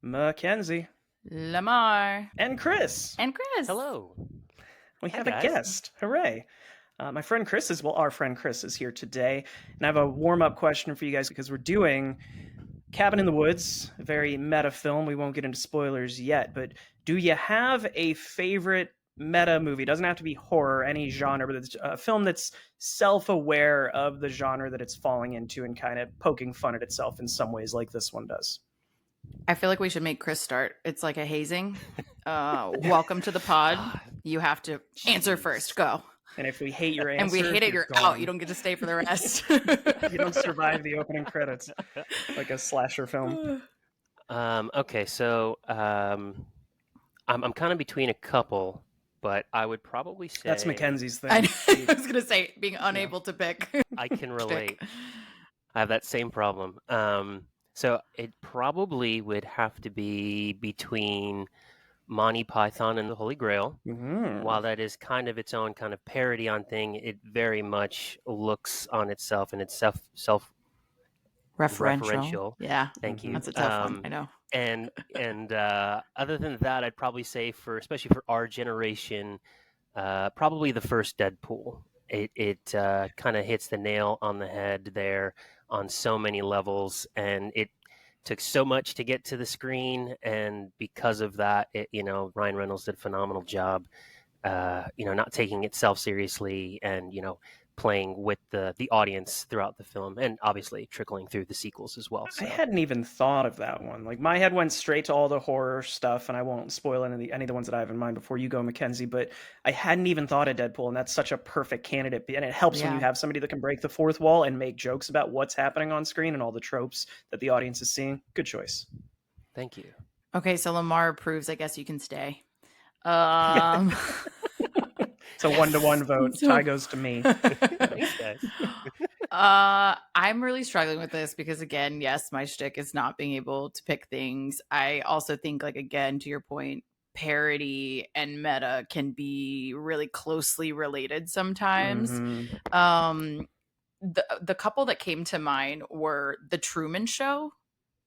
Mackenzie, Lemar, and Chris. and Chris. Hello. We Hi, have guys. a guest. Hooray. My friend Chris our friend Chris is here today. And I have a warm-up question for you guys because we're doing Cabin in the Woods, a very meta film. We won't get into spoilers yet, but do you have a favorite meta movie? It doesn't have to be horror, any genre, but it's a film that's self-aware of the genre that it's falling into and kind of poking fun at itself in some ways like this one does. I feel like we should make Chris start. It's like a hazing. Welcome to the pod. You have to answer first. Go. And if we hate your answer, And we hate it, you're gone. out. You don't get to stay for the rest. You don't survive the opening credits like a slasher film. Okay, so I'm kind of between a couple, but I would probably say That's Mackenzie's thing. I was gonna say being unable to pick. I can relate. I have that same problem. So it probably would have to be between Monty Python and the Holy Grail. Mm-hmm. While that is kind of its own kind of parody on thing, it very much looks on itself and it's self referential. Yeah, Thank you. that's a tough one. I know. And other than that, I'd probably say especially for our generation, probably the first Deadpool. It kind of hits the nail on the head there on so many levels, and it took so much to get to the screen, and because of that, Ryan Reynolds did a phenomenal job. Not taking itself seriously, and playing with the audience throughout the film, and obviously trickling through the sequels as well. So. I hadn't even thought of that one. Like my head went straight to all the horror stuff, and I won't spoil any of the ones that I have in mind before you go, Mackenzie. But I hadn't even thought of Deadpool, and that's such a perfect candidate. And it helps when you have somebody that can break the fourth wall and make jokes about what's happening on screen and all the tropes that the audience is seeing. Good choice. Thank you. Okay, so Lemar approves. I guess you can stay. It's a 1-to-1 vote. Tie goes to me. Thanks, guys. I'm really struggling with this because, again, yes, my shtick is not being able to pick things. I also think, like, again, to your point, parody and meta can be really closely related sometimes. Mm-hmm. The couple that came to mind were The Truman Show,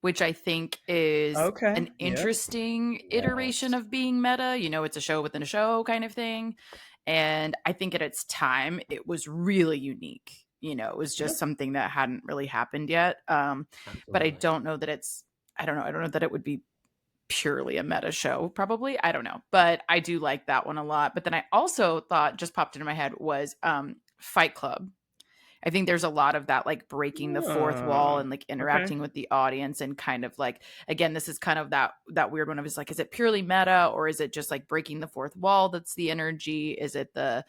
which I think is an interesting iteration of being meta. It's a show within a show kind of thing. And I think at its time, it was really unique. It was just something that hadn't really happened yet. But I don't know that I don't know that it would be purely a meta show, probably. I don't know. But I do like that one a lot. But then I also thought, just popped into my head, was Fight Club. I think there's a lot of that, like breaking the fourth wall and like interacting with the audience, and kind of like, again, this is kind of that weird one of is like, is it purely meta, or is it just like breaking the fourth wall? That's the energy. Is it the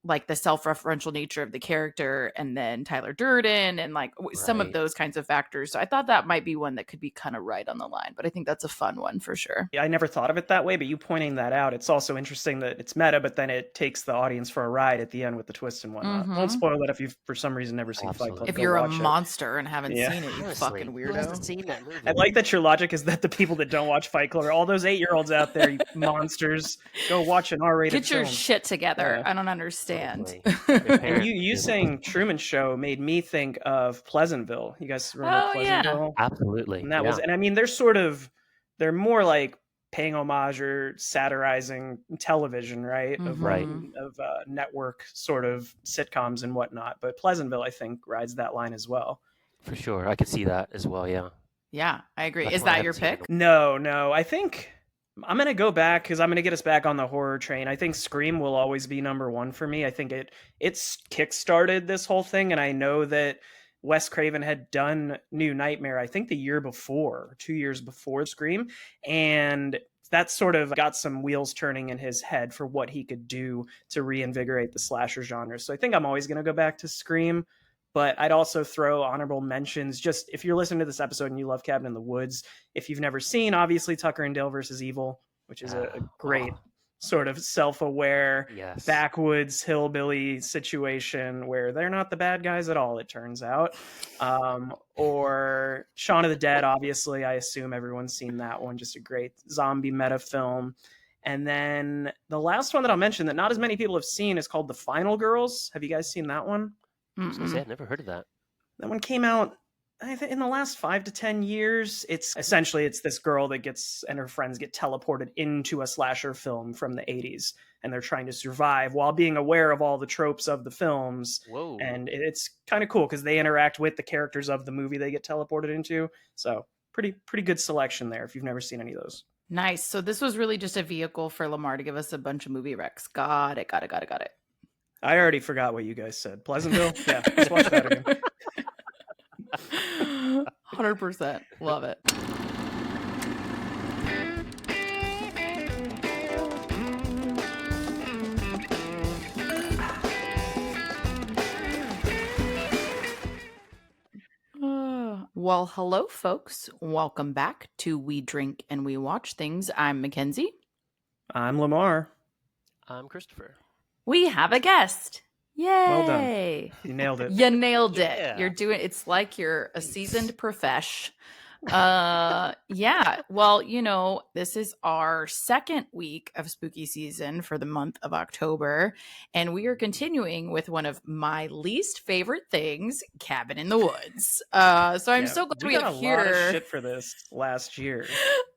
like the self-referential nature of the character, and then Tyler Durden, and like some of those kinds of factors. So I thought that might be one that could be kind of right on the line, but I think that's a fun one for sure. Yeah, I never thought of it that way, but you pointing that out, it's also interesting that it's meta, but then it takes the audience for a ride at the end with the twist and whatnot. Don't spoil it if you've for some reason never seen Fight Club. If you're a monster and haven't seen it, you Honestly, fucking who hasn't weirdo. seen that movie? I like that your logic is that the people that don't watch Fight Club are all those 8-year-olds out there, you monsters. Go watch an R-rated Get your film. shit together. I don't understand. And you saying Truman Show made me think of Pleasantville. You guys remember Pleasantville? Yeah. Absolutely. And that was, and I mean, they're more like paying homage or satirizing television, right? Mm-hmm. Of network sort of sitcoms and whatnot. But Pleasantville, I think, rides that line as well. For sure. I could see that as well, yeah. Yeah, I agree. That's Is why I that your haven't seen pick? it. No. I think I'm going to go back because I'm going to get us back on the horror train. I think Scream will always be number one for me. I think it's kickstarted this whole thing, and I know that Wes Craven had done New Nightmare, I think the year before, 2 years before Scream, and that sort of got some wheels turning in his head for what he could do to reinvigorate the slasher genre. So I think I'm always going to go back to Scream. But I'd also throw honorable mentions. Just if you're listening to this episode and you love Cabin in the Woods, if you've never seen, obviously Tucker and Dale versus Evil, which is a great sort of self-aware backwoods hillbilly situation where they're not the bad guys at all, it turns out. Or Shaun of the Dead, obviously. I assume everyone's seen that one. Just a great zombie meta film. And then the last one that I'll mention that not as many people have seen is called The Final Girls. Have you guys seen that one? I was gonna say, I've never heard of that. That one came out in the last 5 to 10 years, it's this girl that gets and her friends get teleported into a slasher film from the 80s, and they're trying to survive while being aware of all the tropes of the films. Whoa. And it's kind of cool because they interact with the characters of the movie they get teleported into. So pretty good selection there if you've never seen any of those. Nice. So this was really just a vehicle for Lemar to give us a bunch of movie recs. Got it. I already forgot what you guys said. Pleasantville? Yeah, let's watch that again. 100%. Love it. Well, hello, folks. Welcome back to We Drink and We Watch Things. I'm Mackenzie. I'm Lemar. I'm Christopher. We have a guest. Yay! Well done. You nailed it. You nailed it. Yeah. You're doing. It's like you're a seasoned profesh. Yeah. Well, this is our second week of spooky season for the month of October, and we are continuing with one of my least favorite things, Cabin in the Woods. So I'm so glad we got have a here. lot of shit for this last year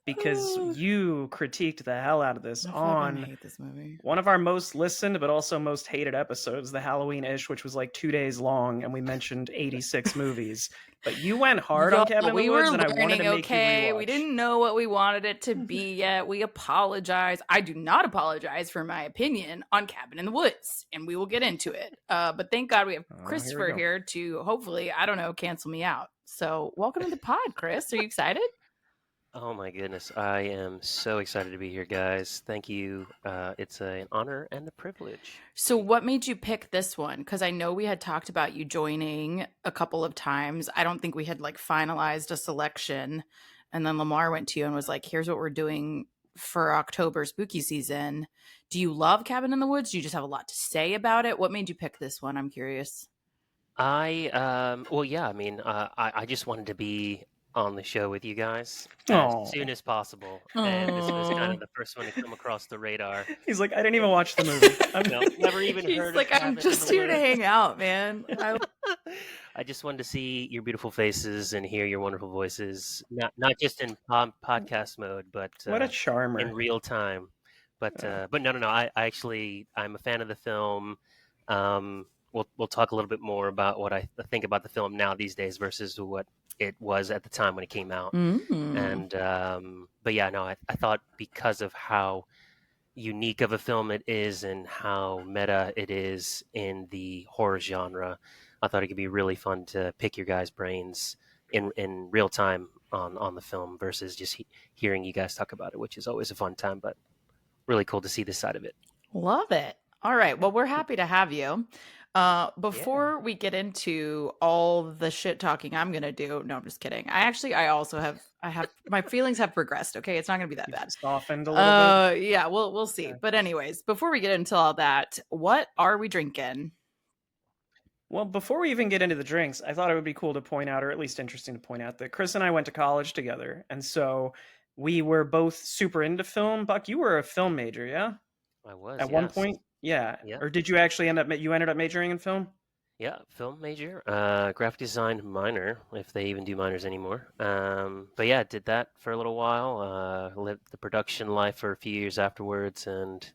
because you critiqued the hell out of this on hate this movie. One of our most listened but also most hated episodes, the Halloween-ish, which was like 2 days long, and we mentioned 86 movies. But you went hard on Cabin in the Woods, and I wanted to make you rewatch. We didn't know what we wanted it to be yet. We apologize. I do not apologize for my opinion on Cabin in the Woods, and we will get into it. But thank God we have Christopher here to hopefully, cancel me out. So welcome to the pod, Chris. Are you excited? Oh my goodness, I am so excited to be here, guys. Thank you. It's an honor and a privilege. So what made you pick this one? Because I know we had talked about you joining a couple of times. I don't think we had finalized a selection. And then Lemar went to you and was like, here's what we're doing for October spooky season. Do you love Cabin in the Woods? Do you just have a lot to say about it? What made you pick this one? I'm curious. I just wanted to be on the show with you guys as soon as possible. And this was kind of the first one to come across the radar. He's like, I didn't even watch the movie. I've never even heard of it. I'm just here to hang out, man. I just wanted to see your beautiful faces and hear your wonderful voices, not just in podcast mode, but what a charmer in real time. But no. I'm a fan of the film. We'll talk a little bit more about what I think about the film now these days versus what it was at the time when it came out. And I thought because of how unique of a film it is and how meta it is in the horror genre, I thought it could be really fun to pick your guys' brains in real time on the film versus just hearing you guys talk about it, which is always a fun time, but really cool to see this side of it. Love it. All right. Well, we're happy to have you. Before we get into all the shit talking I'm going to do. No, I'm just kidding. I also have my feelings have progressed. Okay. It's not going to be that bad. Softened a little bit. Yeah, we'll see. Okay. But anyways, before we get into all that, what are we drinking? Well, before we even get into the drinks, I thought it would be cool to point out, or at least interesting to point out, that Chris and I went to college together. And so we were both super into film. Buck, you were a film major, yeah? I was, At one point? Yeah. Or did you actually ended up majoring in film? Yeah, film major, graphic design minor, if they even do minors anymore. But yeah, did that for a little while, lived the production life for a few years afterwards, and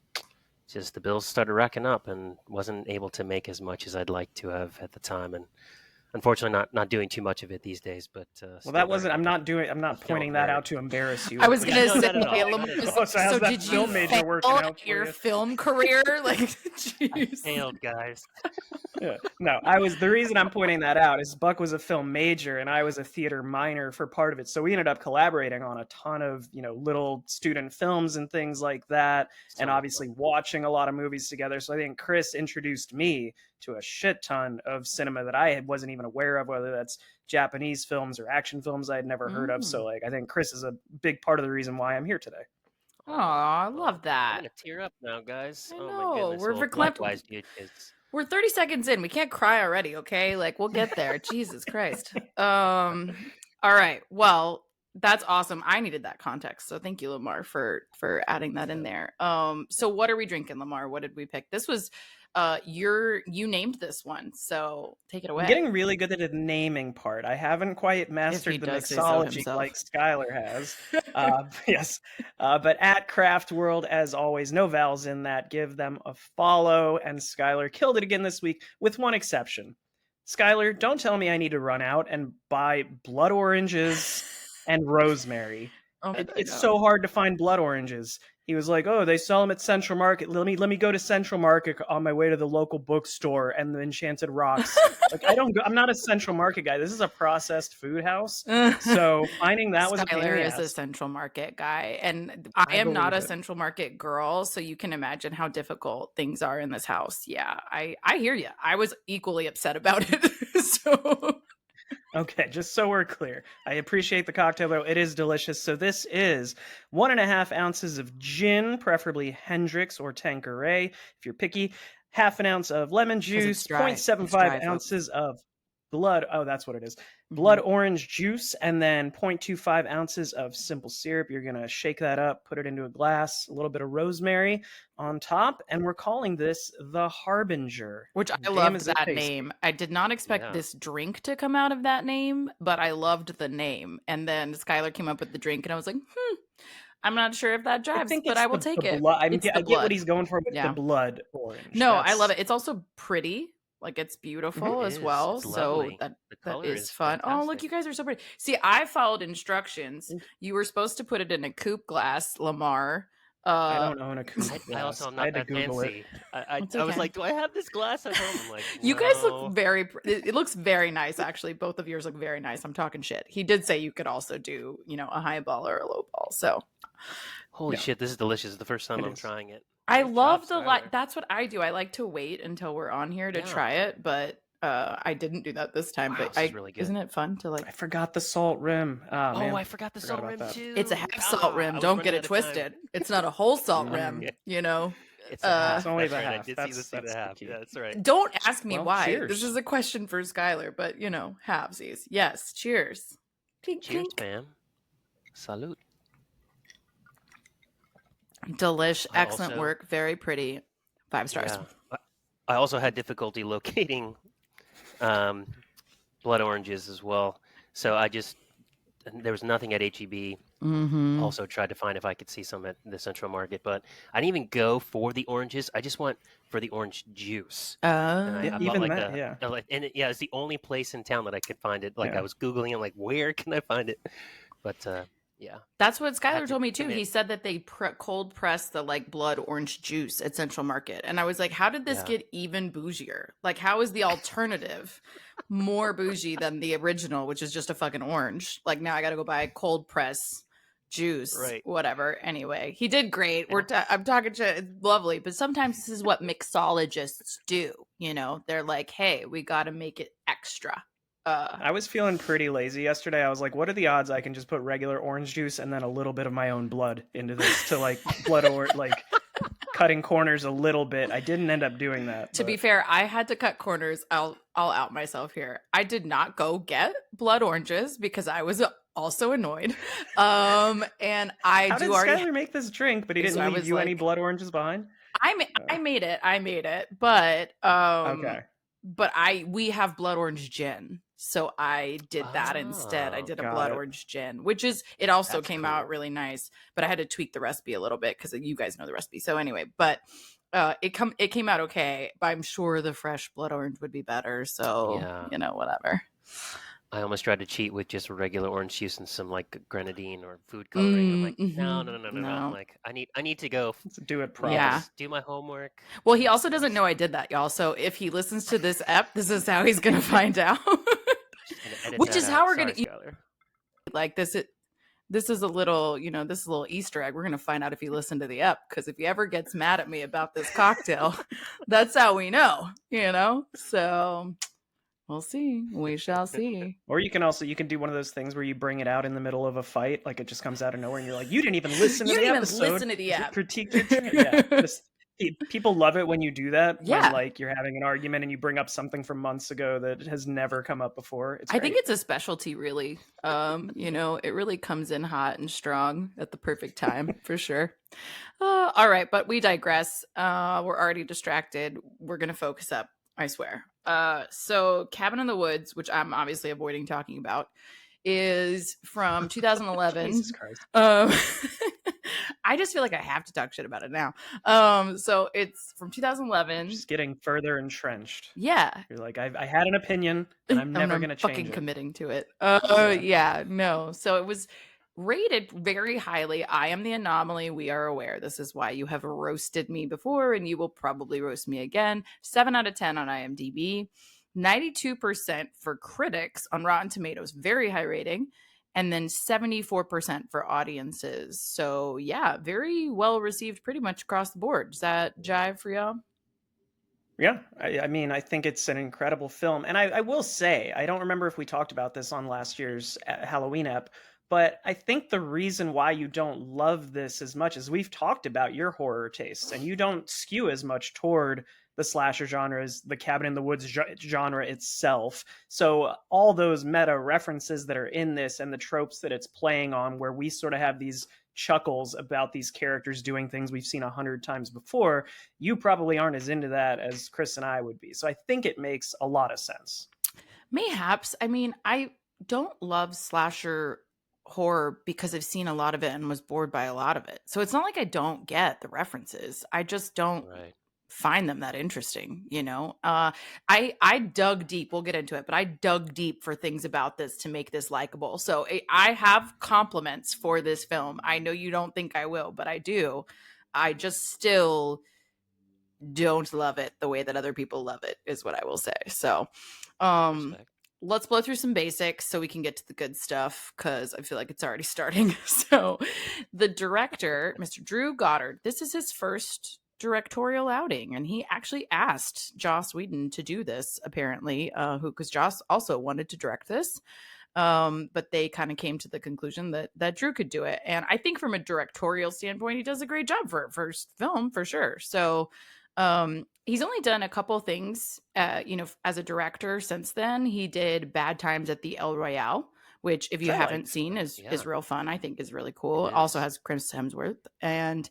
just the bills started racking up and wasn't able to make as much as I'd like to have at the time. And unfortunately, not doing too much of it these days. But well, that wasn't. I'm not pointing that out to embarrass you. I was gonna say, so did you fail your film career? Like, geez. I failed, guys. Yeah. No, the reason I'm pointing that out is Buck was a film major and I was a theater minor for part of it. So we ended up collaborating on a ton of little student films and things like that, and obviously watching a lot of movies together. So I think Chris introduced me to a shit ton of cinema that I wasn't even aware of, whether that's Japanese films or action films I had never heard of. So I think Chris is a big part of the reason why I'm here today. Oh, I love that. I'm gonna tear up now, guys. I know. Oh my goodness. We're verklempt. We're 30 seconds in. We can't cry already, okay? Like, we'll get there. Jesus Christ. All right. Well, that's awesome. I needed that context. So thank you, Lemar, for adding that in there. So what are we drinking, Lemar? What did we pick? This was You named this one, so take it away. I'm getting really good at the naming part. I haven't quite mastered the mixology like Skylar has. Yes. But at Craft World, as always, no vowels in that. Give them a follow. And Skylar killed it again this week, with one exception. Skylar, don't tell me I need to run out and buy blood oranges and rosemary. It's so hard to find blood oranges. He was like, "Oh, they sell them at Central Market. Let me go to Central Market on my way to the local bookstore and the Enchanted Rocks." Like, I'm not a Central Market guy. This is a processed food house. So finding that was a pain in the ass. Skylar is a Central Market guy, and I am not a Central Market girl, so you can imagine how difficult things are in this house. Yeah, I hear you. I was equally upset about it. So okay, just so we're clear, I appreciate the cocktail, though. It is delicious. So this is 1.5 ounces of gin, preferably Hendrick's or Tanqueray, if you're picky. 1/2 ounce of lemon juice, 0.75 ounces of blood. Oh, that's what it is. Blood orange juice, and then 0.25 ounces of simple syrup. You're going to shake that up, put it into a glass, a little bit of rosemary on top, and we're calling this the Harbinger. Which I love that name. I did not expect this drink to come out of that name, but I loved the name. And then Skylar came up with the drink, and I was like, I'm not sure if that jives, but I will take it. I get what he's going for with the blood orange. No, I love it. It's also pretty. Like, it's beautiful as well. It's so that is fun. Fantastic. Oh, look, you guys are so pretty. See, I followed instructions. You were supposed to put it in a coupe glass, Lemar. I don't own a coupe glass. I also am not that fancy. I was like, do I have this glass at home? I'm like, you guys look it looks very nice, actually. Both of yours look very nice. I'm talking shit. He did say you could also do, a high ball or a low ball. So, holy shit, this is delicious. It's the first time I'm trying it. I love that's what I do. I like to wait until we're on here to try it, but I didn't do that this time. But this is really good. Isn't it fun to I forgot the salt rim. Man. I forgot the salt rim too. It's a half salt rim. Don't get it twisted. It's not a whole salt rim. It's only the half. That's the half. Yeah, that's right. Don't ask me why. Cheers. This is a question for Skylar, but halvesies. Yes. Cheers. Cheers, man. Salute. Delish, excellent work, very pretty, 5 stars. Yeah. I also had difficulty locating blood oranges as well, so there was nothing at HEB. Also tried to find if I could see some at the Central Market, but I didn't even go for the oranges. I just went for the orange juice. It's the only place in town that I could find it. I was Googling it, like, where can I find it? But that's what Skylar told me too. He said that they cold press the blood orange juice at Central Market, and I was like, how did this get even bougier? Like, how is the alternative more bougie than the original, which is just a fucking orange? Like, now I got to go buy cold press juice, whatever. Anyway, he did great. I'm talking shit. It's lovely, but sometimes this is what mixologists do. They're like, hey, we got to make it extra. I was feeling pretty lazy yesterday. I was like, what are the odds I can just put regular orange juice and then a little bit of my own blood into this to blood or cutting corners a little bit. I didn't end up doing that. To be fair, I had to cut corners. I'll out myself here. I did not go get blood oranges because I was also annoyed. And How did Skylar make this drink, but he didn't leave you any blood oranges behind? I made it, but okay. But we have blood orange gin. So I did that instead. I did a blood orange gin, it also came out really nice, but I had to tweak the recipe a little bit because you guys know the recipe. So anyway, but it came out okay, but I'm sure the fresh blood orange would be better. So, whatever. I almost tried to cheat with just regular orange juice and some grenadine or food coloring. I'm like, no. I'm like, I need to go do it properly. Yeah. Do my homework. Well, he also doesn't know I did that, y'all. So if he listens to this ep, this is how he's gonna find out. Which is how we're gonna eat. This is a little, this is a little Easter egg. We're gonna find out if he listened to the ep, because if he ever gets mad at me about this cocktail, that's how we know. So. We'll see. We shall see. Or you can do one of those things where you bring it out in the middle of a fight, like it just comes out of nowhere, and you're like, you didn't even listen to the episode. Listen to the app. Critique your People love it when you do that. Yeah. When like you're having an argument and you bring up something from months ago that has never come up before. I think it's a specialty, really. It really comes in hot and strong at the perfect time for sure. All right, but we digress. We're already distracted. We're gonna focus up, I swear. So Cabin in the Woods, which I'm obviously avoiding talking about, is from 2011. Jesus Christ. I just feel like I have to talk shit about it now. So it's from 2011. Just getting further entrenched. Yeah. You're like, I had an opinion and I'm never going to change fucking it. committing to it. Yeah, no. So it was rated very highly. I am the anomaly. We are aware. This is why you have roasted me before and you will probably roast me again. 7 out of 10 on IMDb. 92% for critics on Rotten Tomatoes. Very high rating. And then 74% for audiences. So yeah, very well received pretty much across the board. Does that jive for y'all? Yeah, I mean, I think it's an incredible film. And I will say, I don't remember if we talked about this on last year's Halloween ep, but I think the reason why you don't love this as much is we've talked about your horror tastes, and you don't skew as much toward the slasher genre as the Cabin in the Woods genre itself. So all those meta references that are in this and the tropes that it's playing on, where we sort of have these chuckles about these characters doing things we've seen 100 times before, you probably aren't as into that as Chris and I would be. So I think it makes a lot of sense. Mayhaps. I mean, I don't love slasher horror because I've seen a lot of it and was bored by a lot of it. So it's not like I don't get the references. I just don't find them that interesting, I dug deep. We'll get into it, but I dug deep for things about this to make this likable. So I have compliments for this film. I know you don't think I will, but I do. I just still don't love it the way that other people love it, is what I will say. So let's blow through some basics so we can get to the good stuff, because I feel like it's already starting. So the director, Mr. Drew Goddard, this is his first directorial outing, and he actually asked Joss Whedon to do this, apparently, because Joss also wanted to direct this, but they kind of came to the conclusion that Drew could do it. And I think from a directorial standpoint, he does a great job for a first film, for sure. So he's only done a couple things, as a director since then. He did Bad Times at the El Royale, which, if you haven't seen, is real fun. I think is really cool. It also has Chris Hemsworth, and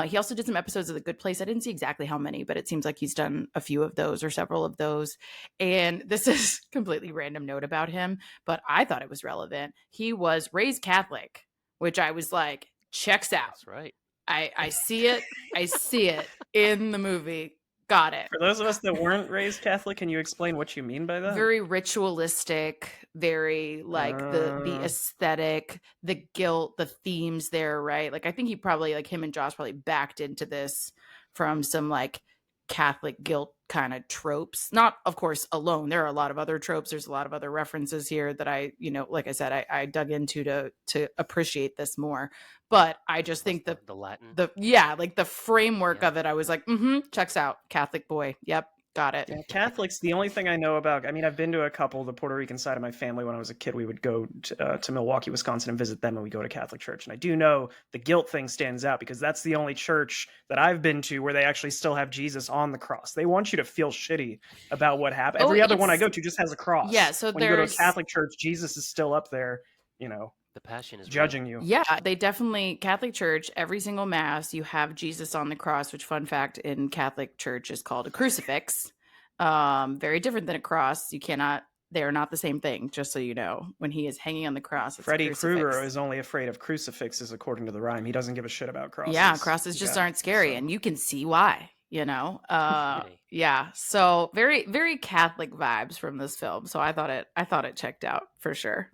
he also did some episodes of The Good Place. I didn't see exactly how many, but it seems like he's done a few of those or several of those. And this is completely random note about him, but I thought it was relevant. He was raised Catholic, which I was like, checks out. That's right. I see it. I see it in the movie. Got it. For those of us that weren't raised Catholic, can you explain what you mean by that? Very ritualistic, very like the aesthetic, the guilt, the themes there, right? Like I think he probably, like him and Josh probably backed into this from some like Catholic guilt kind of tropes. Not, of course, alone. There are a lot of other tropes. There's a lot of other references here that I, like I said, I dug into to appreciate this more. But I just think the Latin, like the framework of it, I was like, checks out. Catholic boy. Yep. Got it. Yeah, Catholics, the only thing I know about, I mean, I've been to a couple, the Puerto Rican side of my family. When I was a kid, we would go to Milwaukee, Wisconsin and visit them, and we go to Catholic church. And I do know the guilt thing stands out because that's the only church that I've been to where they actually still have Jesus on the cross. They want you to feel shitty about what happened. Every other one I go to just has a cross. Yeah, so when you go to a Catholic church, Jesus is still up there, the passion is judging you. Yeah, they definitely, Catholic church, every single mass, you have Jesus on the cross, which, fun fact, in Catholic church is called a crucifix. Very different than a cross. They are not the same thing, just so you know. When he is hanging on the cross, it's Freddy Krueger is only afraid of crucifixes, according to the rhyme. He doesn't give a shit about crosses. Yeah, crosses just aren't scary, and you can see why, yeah. So very, very Catholic vibes from this film. So I thought it checked out for sure.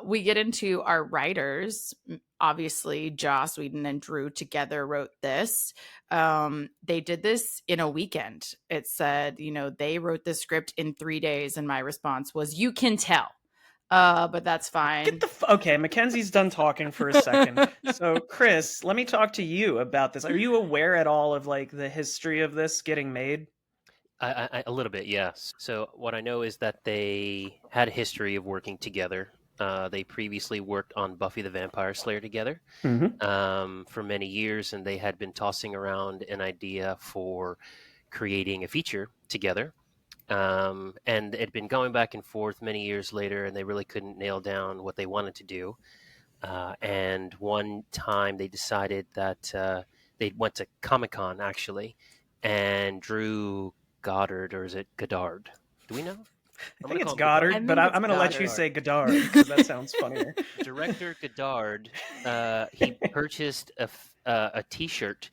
We get into our writers. Obviously, Joss Whedon and Drew together wrote this. They did this in a weekend. It said, they wrote this script in 3 days, and my response was, "You can tell." But that's fine. Okay, Mackenzie's done talking for a second. So, Chris, let me talk to you about this. Are you aware at all of like the history of this getting made? A little bit, yes. So what I know is that they had a history of working together. They previously worked on Buffy the Vampire Slayer together for many years, and they had been tossing around an idea for creating a feature together. And it had been going back and forth many years later, and they really couldn't nail down what they wanted to do. And one time they decided that they went to Comic-Con, actually, and Drew Goddard, or is it Goddard? Do we know? I think it's Goddard, but I'm going to let you say Goddard because that sounds funnier. Director Goddard, he purchased a T-shirt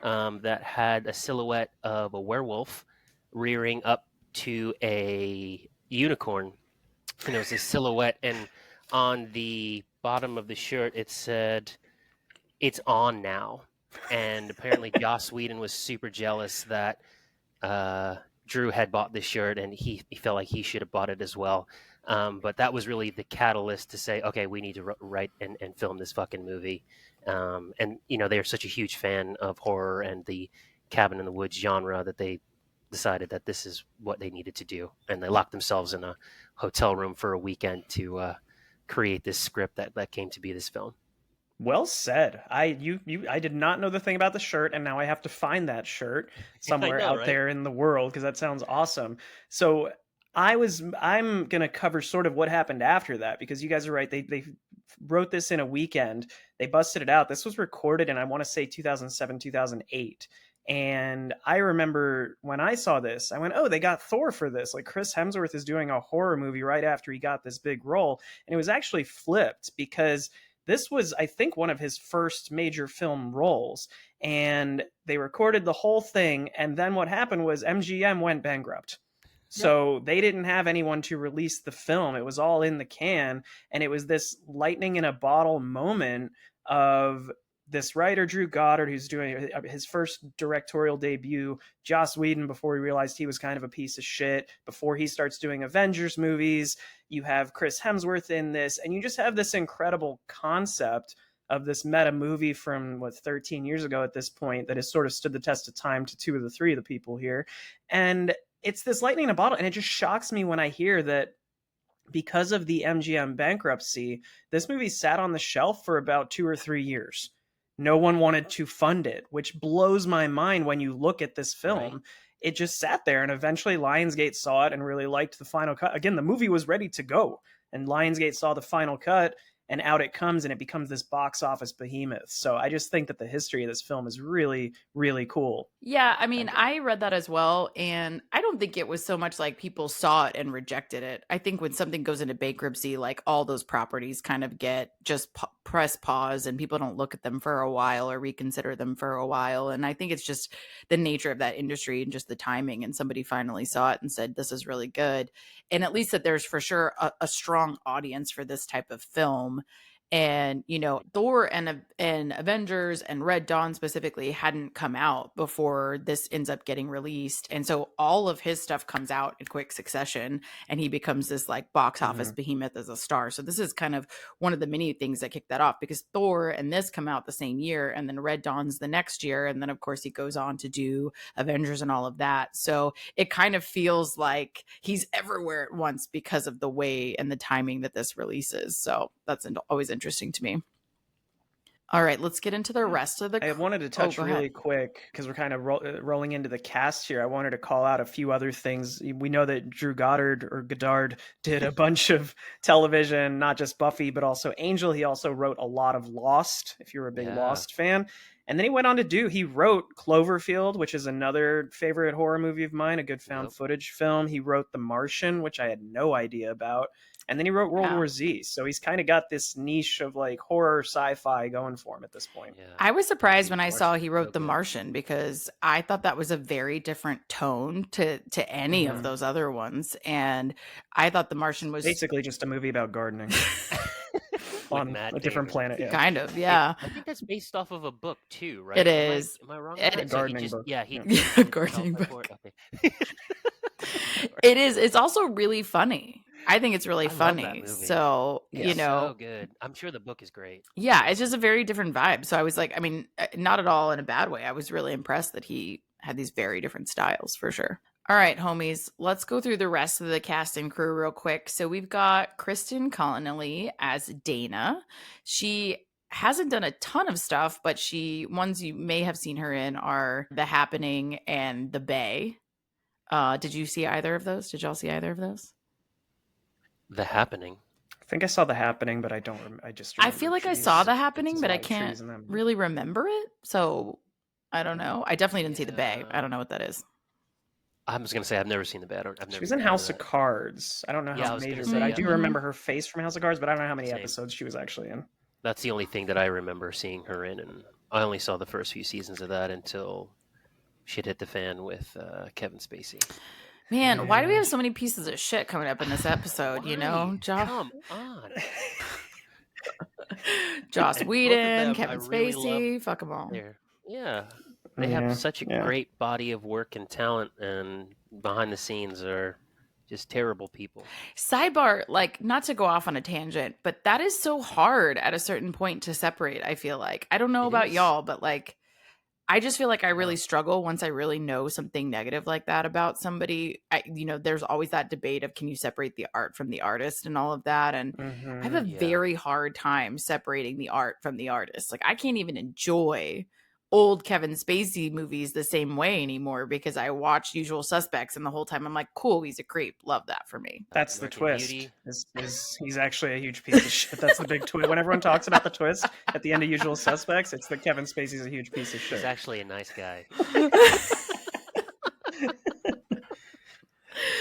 that had a silhouette of a werewolf rearing up to a unicorn, and it was a silhouette. And on the bottom of the shirt, it said, "It's on now." And apparently, Joss Whedon was super jealous that Drew had bought this shirt, and he felt like he should have bought it as well. But that was really the catalyst to say, okay, we need to write and film this fucking movie. And, you know, they're such a huge fan of horror and the cabin in the woods genre that they decided that this is what they needed to do. And they locked themselves in a hotel room for a weekend to create this script that came to be this film. Well said. I did not know the thing about the shirt, and now I have to find that shirt somewhere out there in the world because that sounds awesome. So I'm gonna cover sort of what happened after that because you guys are right. They wrote this in a weekend. They busted it out. This was recorded in, I want to say, 2007, 2008. And I remember when I saw this, I went, oh, they got Thor for this. Like, Chris Hemsworth is doing a horror movie right after he got this big role. And it was actually flipped because this was, I think, one of his first major film roles. And they recorded the whole thing. And then what happened was MGM went bankrupt. So they didn't have anyone to release the film. It was all in the can. And it was this lightning in a bottle moment of this writer, Drew Goddard, who's doing his first directorial debut, Joss Whedon, before he realized he was kind of a piece of shit, before he starts doing Avengers movies. You have Chris Hemsworth in this, and you just have this incredible concept of this meta movie from, 13 years ago at this point that has sort of stood the test of time to two of the three of the people here. And it's this lightning in a bottle, and it just shocks me when I hear that because of the MGM bankruptcy, this movie sat on the shelf for about 2 or 3 years. No one wanted to fund it, which blows my mind when you look at this film. Right. It just sat there, and eventually Lionsgate saw it and really liked the final cut. Again, the movie was ready to go, and Lionsgate saw the final cut, and out it comes, and it becomes this box office behemoth. So I just think that the history of this film is really, really cool. Yeah, I mean, I read that as well, and I don't think it was so much like people saw it and rejected it. I think when something goes into bankruptcy, like all those properties kind of get just press pause, and people don't look at them for a while or reconsider them for a while. And I think it's just the nature of that industry and just the timing. And somebody finally saw it and said, this is really good. And at least that there's for sure a strong audience for this type of film. And, you know, Thor and Avengers and Red Dawn specifically hadn't come out before this ends up getting released. And so all of his stuff comes out in quick succession, and he becomes this like box office behemoth as a star. So this is kind of one of the many things that kicked that off, because Thor and this come out the same year, and then Red Dawn's the next year. And then of course he goes on to do Avengers and all of that. So it kind of feels like he's everywhere at once because of the way and the timing that this releases. So that's always interesting to me. All right, let's get into the rest of the... I wanted to touch really quick, because we're kind of rolling into the cast here. I wanted to call out a few other things. We know that Drew Goddard did a bunch of television, not just Buffy, but also Angel. He also wrote a lot of Lost, if you're a big Lost fan. And then he went on to he wrote Cloverfield, which is another favorite horror movie of mine, a good found footage film. He wrote The Martian, which I had no idea about. And then he wrote World War Z. So he's kind of got this niche of like horror sci-fi going for him at this point. Yeah. I was surprised when I saw he wrote The Martian, because I thought that was a very different tone to any of those other ones. And I thought The Martian was basically just a movie about gardening. On a different planet. Yeah. Kind of, yeah. I think that's based off of a book too, right? It is. Am I wrong? A gardening book. Yeah, gardening book. Okay. It is. It's also really funny. I think it's really funny. So, you know. So good. I'm sure the book is great. Yeah, it's just a very different vibe. So I was like, I mean, not at all in a bad way. I was really impressed that he had these very different styles, for sure. All right, homies, let's go through the rest of the cast and crew real quick. So we've got Kristen Connolly as Dana. She hasn't done a ton of stuff, but ones you may have seen her in are The Happening and The Bay. Did you see either of those? Did y'all see either of those? The Happening. I think I saw The Happening, but I don't. I just. I feel like I saw The Happening, but I can't really remember it. So I don't know. I definitely didn't see The Bay. I don't know what that is. I was going to say I've never seen The Bay. She was in House of Cards. I don't know how major, but I do remember her face from House of Cards, but I don't know how many episodes she was actually in. That's the only thing that I remember seeing her in, and I only saw the first few seasons of that until shit hit the fan with Kevin Spacey. Man, why do we have so many pieces of shit coming up in this episode? You know, Come on. Joss Whedon, Kevin Spacey, really fuck them all. Yeah. They have such a great body of work and talent, and behind the scenes are just terrible people. Sidebar, like, not to go off on a tangent, but that is so hard at a certain point to separate, I feel like. I don't know about y'all, but like, I just feel like I really struggle once I really know something negative like that about somebody. There's always that debate of, can you separate the art from the artist and all of that? And I have a very hard time separating the art from the artist. Like, I can't even enjoy old Kevin Spacey movies the same way anymore because I watch Usual Suspects and the whole time I'm like, cool, he's a creep. Love that for me. That's the twist. He's actually a huge piece of shit. That's the big twist. When everyone talks about the twist at the end of Usual Suspects, it's that Kevin Spacey's a huge piece of shit. He's actually a nice guy.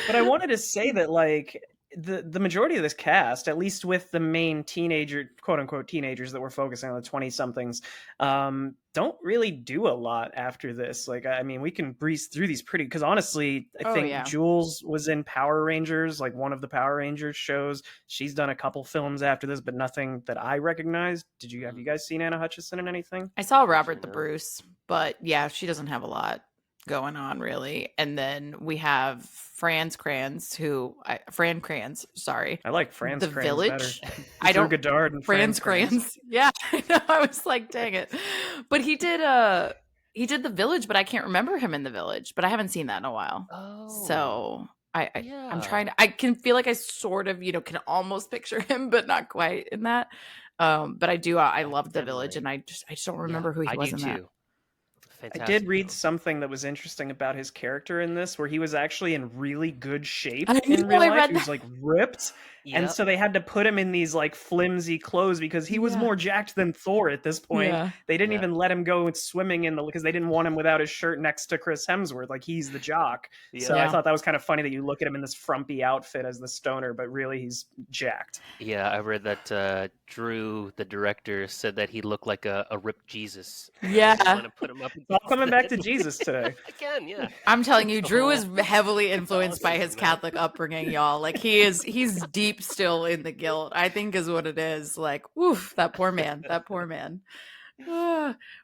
But I wanted to say that, like, the majority of this cast, at least with the main teenager, quote unquote teenagers that we're focusing on, the 20 somethings, don't really do a lot after this. Like, I mean, we can breeze through these pretty, because honestly, I think Jules was in Power Rangers, like one of the Power Rangers shows. She's done a couple films after this, but nothing that I recognized. Have you guys seen Anna Hutchison in anything? I saw Robert the Bruce, but yeah, she doesn't have a lot going on really. And then we have Fran Kranz, sorry. I like Fran The Kranz Village. better. I don't Goddard and Fran Kranz. Yeah, I know. I was like, dang it. But he did The Village, but I can't remember him in The Village. But I haven't seen that in a while. Oh. So I'm trying to. I can feel like I sort of can almost picture him, but not quite in that. But I do. I love The Village, and I just don't remember who he was in that. Fantastic. I did read something that was interesting about his character in this, where he was actually in really good shape in real life. He was like ripped. Yep. And so they had to put him in these like flimsy clothes because he was more jacked than Thor at this point. Yeah. They didn't even let him go swimming because they didn't want him without his shirt next to Chris Hemsworth. Like, he's the jock. Yeah. So I thought that was kind of funny that you look at him in this frumpy outfit as the stoner, but really he's jacked. Yeah, I read that Drew, the director, said that he looked like a ripped Jesus. Yeah. To put him up. It's all coming back to Jesus today. Again, yeah. I'm telling you, Drew is heavily influenced by his Catholic upbringing, y'all. Like, he's deep still in the guilt, I think, is what it is. Like, woof, that poor man.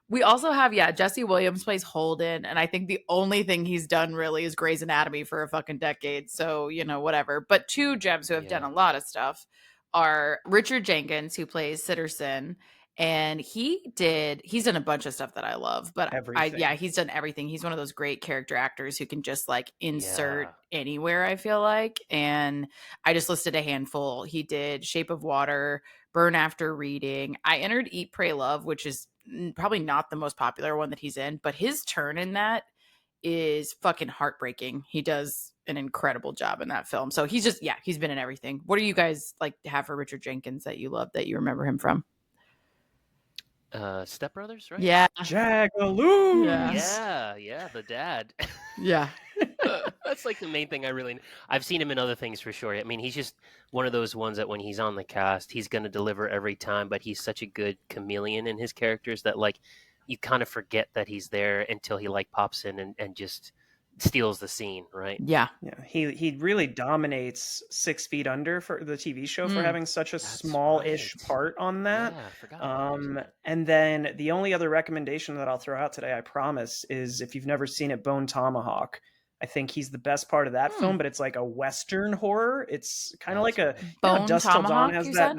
We also have Jesse Williams plays Holden, and I think the only thing he's done really is Grey's Anatomy for a fucking decade, so whatever. But two gems who have done a lot of stuff are Richard Jenkins, who plays Sitterson, and he's done a bunch of stuff that I love, but he's done everything. He's one of those great character actors who can just like insert anywhere, I feel like. And I just listed a handful. He did Shape of Water, Burn After Reading. I entered Eat, Pray, Love, which is probably not the most popular one that he's in, but his turn in that is fucking heartbreaking. He does an incredible job in that film. So he's been in everything. What do you guys like to have for Richard Jenkins that you love, that you remember him from? Step Brothers, right? Yeah. Jagaloons. Yeah, the dad. Yeah. That's like the main thing I've seen him in other things for sure. I mean, he's just one of those ones that when he's on the cast, he's going to deliver every time, but he's such a good chameleon in his characters that like you kind of forget that he's there until he like pops in and just steals the scene, right? Yeah. He really dominates 6 Feet Under for the TV show for having such a small-ish part on that. Yeah, I forgot. And then the only other recommendation that I'll throw out today, I promise, is if you've never seen it, Bone Tomahawk. I think he's the best part of that film, but it's like a Western horror. It's kind of like a Dusk Till Dawn has that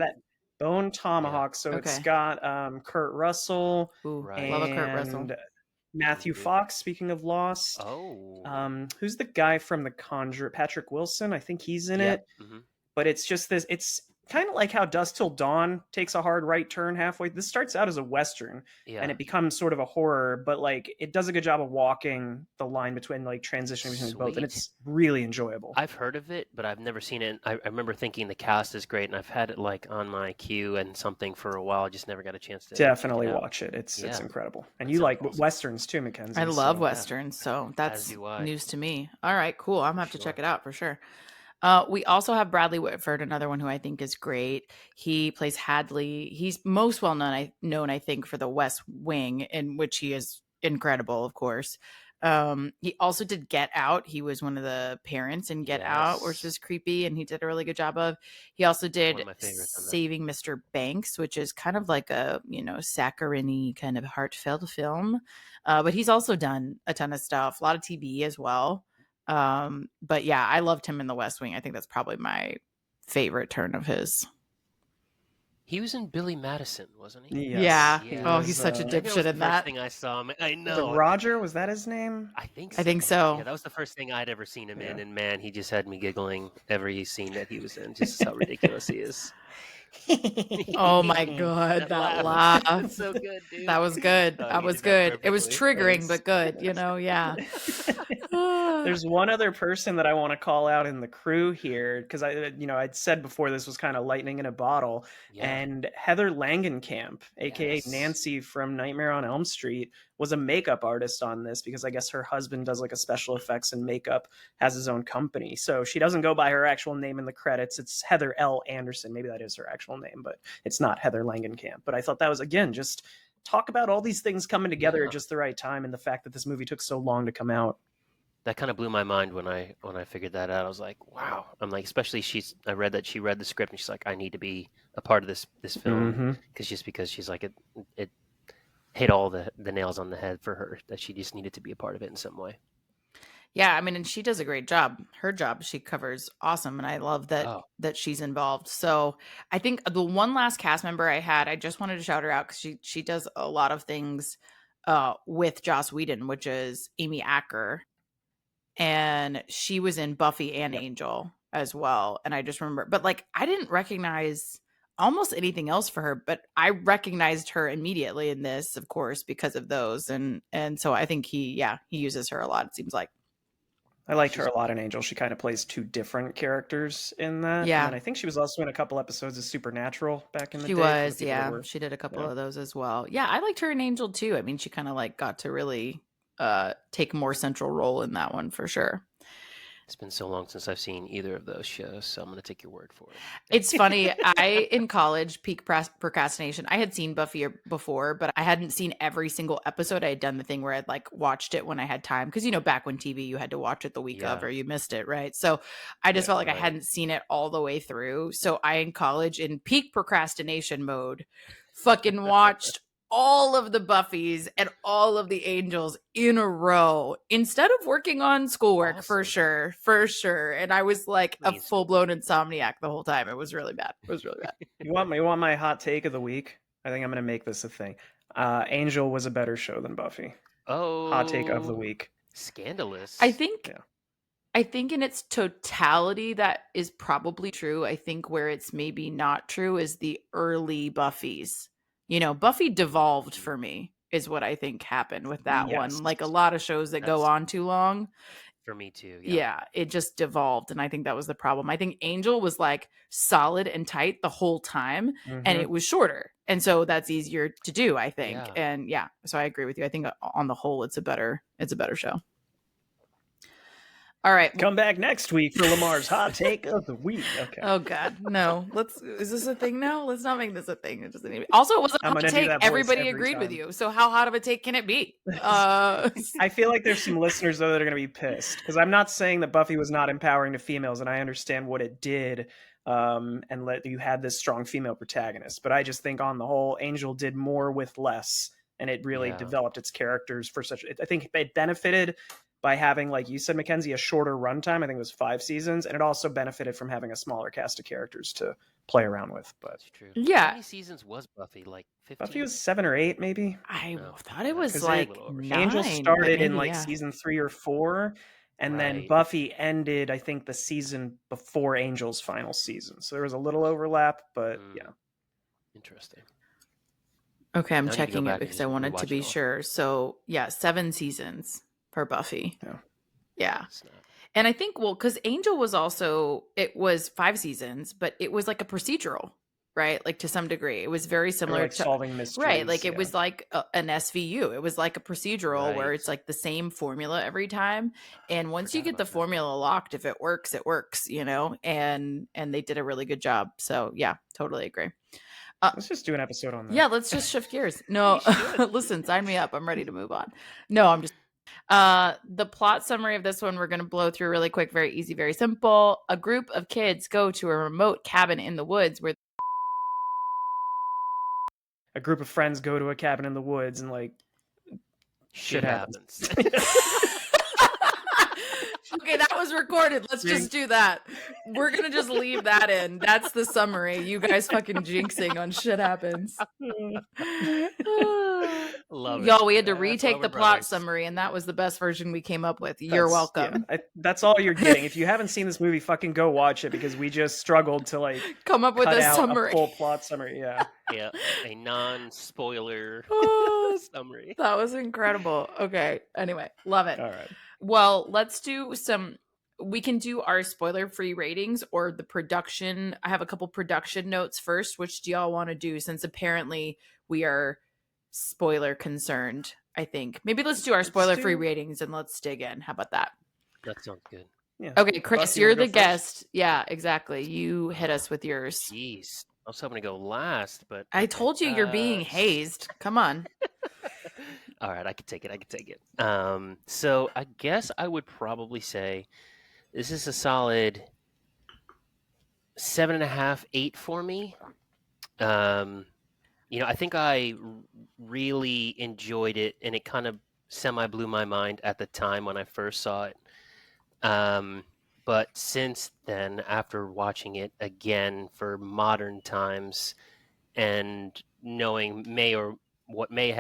Bone Tomahawk. So it's got Kurt Russell. Ooh, right. Love a Kurt Russell. Matthew Fox, speaking of Lost. Oh. Who's the guy from The Conjurer? Patrick Wilson, I think he's in it. But it's just this, it's kind of like how Dusk Till Dawn takes a hard right turn halfway. This starts out as a Western and it becomes sort of a horror, but like it does a good job of walking the line between like transitioning between both, and it's really enjoyable. I've heard of it, but I've never seen it. I remember thinking the cast is great, and I've had it like on my queue and something for a while. I just never got a chance to definitely watch it. It's incredible. And you like Westerns too, Mackenzie. I love Westerns, so that's news to me. All right, cool. I'm gonna have to check it out for sure. We also have Bradley Whitford, another one who I think is great. He plays Hadley. He's most well known, I think, for The West Wing, in which he is incredible, of course. He also did Get Out. He was one of the parents in Get Out, which is creepy, and he did a really good job of. He also did Saving Mr. Banks, which is kind of like a, saccharine kind of heartfelt film. But he's also done a ton of stuff, a lot of TV as well. But yeah, I loved him in The West Wing. I think that's probably my favorite turn of his. He was in Billy Madison, wasn't he? Yes. Yeah. He's such a dipshit in that. First thing I saw him, I know. Was it Roger? Was that his name? I think so. I think so. Yeah, that was the first thing I'd ever seen him in, and man, he just had me giggling every scene that he was in. Just how ridiculous he is. Oh my god, that laugh. That's so good, dude. That was good. That was good. It was triggering, but good, yeah. There's one other person that I want to call out in the crew here, because I'd said before this was kind of lightning in a bottle, and Heather Langenkamp, aka Nancy from Nightmare on Elm Street, was a makeup artist on this, because I guess her husband does like a special effects and makeup, has his own company. So she doesn't go by her actual name in the credits. It's Heather L. Anderson. Maybe that is her actual name, but it's not Heather Langenkamp. But I thought that was, again, just talk about all these things coming together at just the right time, and the fact that this movie took so long to come out. That kind of blew my mind when I figured that out. I was like, wow. I'm like, especially I read that she read the script and she's like, I need to be a part of this film, because she's like, it hit all the nails on the head for her, that she just needed to be a part of it in some way. Yeah, I mean, and she does a great job. Her job she covers awesome, and I love that she's involved. So I think the one last cast member I had, I just wanted to shout her out because she does a lot of things with Joss Whedon, which is Amy Acker. And she was in Buffy and Angel as well. And I just remember, but like, I didn't recognize almost anything else for her, but I recognized her immediately in this, of course, because of those. And so I think he uses her a lot, it seems like. I liked her a lot in Angel. She kind of plays two different characters in that. Yeah. And I think she was also in a couple episodes of Supernatural back in the day. She was, yeah. She did a couple of those as well. Yeah, I liked her in Angel too. I mean, she kind of like got to really take a more central role in that one for sure. It's been so long since I've seen either of those shows, so I'm going to take your word for it. It's funny. In college, peak procrastination, I had seen Buffy before, but I hadn't seen every single episode. I had done the thing where I'd like watched it when I had time. Because, back when TV, you had to watch it the week of or you missed it, right? So I just felt like I hadn't seen it all the way through. So I, in college, in peak procrastination mode, fucking watched all of the Buffys and all of the Angels in a row instead of working on schoolwork. Awesome. For sure. And I was like a full-blown insomniac the whole time. It was really bad. You want my hot take of the week? I think I'm going to make this a thing. Angel was a better show than Buffy. Oh, hot take of the week. Scandalous. I think in its totality, that is probably true. I think where it's maybe not true is the early Buffys. Buffy devolved for me is what I think happened with that one. Like a lot of shows that go on too long. For me too. Yeah, it just devolved. And I think that was the problem. I think Angel was like solid and tight the whole time and it was shorter. And so that's easier to do, I think. Yeah. And so I agree with you. I think on the whole, it's a better show. All right. Come back next week for Lamar's hot take of the week. Okay. Oh God, no. Is this a thing now? Let's not make this a thing. Also, it wasn't a hot take. Everybody agreed with you. So how hot of a take can it be? I feel like there's some listeners though that are going to be pissed because I'm not saying that Buffy was not empowering to females, and I understand what it did. And you had this strong female protagonist, but I just think on the whole, Angel did more with less, and it really developed its characters for I think it benefited by having, like you said, Mackenzie, a shorter runtime. I think it was 5 seasons. And it also benefited from having a smaller cast of characters to play around with. But that's true. Yeah. How many seasons was Buffy? Like 15? Buffy was 7 or 8, maybe. I thought it was 9. Angel started maybe, in like season 3 or 4, and then Buffy ended, I think, the season before Angel's final season. So there was a little overlap, but yeah. Interesting. Okay, I'm checking it because I wanted to be sure. So yeah, 7 seasons for Buffy. Yeah. And I think, well, because Angel was also, it was 5 seasons, but it was like a procedural, right? Like to some degree. It was very similar to solving mysteries. Right. Like it was like an SVU. It was like a procedural where it's like the same formula every time. And once you get the formula locked, if it works, it works, you know, and they did a really good job. So yeah, totally agree. Let's just do an episode on that. Yeah, let's just shift gears. No, listen, sign me up. I'm ready to move on. No, I'm just the plot summary of this one we're going to blow through really quick, very easy, very simple. A group of kids go to a remote cabin in the woods where a group of friends go to a cabin in the woods and like shit happens. Okay, that was recorded. Let's just do that. We're going to just leave that in. That's the summary. You guys fucking jinxing on shit happens. Love it. Y'all, we had to retake the plot summary, and that was the best version we came up with. You're welcome. Yeah, that's all you're getting. If you haven't seen this movie, fucking go watch it, because we just struggled to like come up with a summary, a full plot summary. Yeah, yeah, a non-spoiler summary. That was incredible. Okay, anyway, love it. All right. Well, let's do we can do our spoiler-free ratings or the production. I have a couple production notes first. Which do y'all want to do, since apparently we are spoiler concerned? I think maybe let's do our spoiler-free ratings and let's dig in. How about that? That sounds good. Yeah. Okay, Chris, you're the guest. Yeah, exactly. You hit us with yours. Jeez. I was hoping to go last, but I told you you're being hazed. Come on. All right, I can take it. So I guess I would probably say this is a solid 7.5, 8 for me. I think I really enjoyed it, and it kind of semi blew my mind at the time when I first saw it. But since then, after watching it again for modern times and knowing what may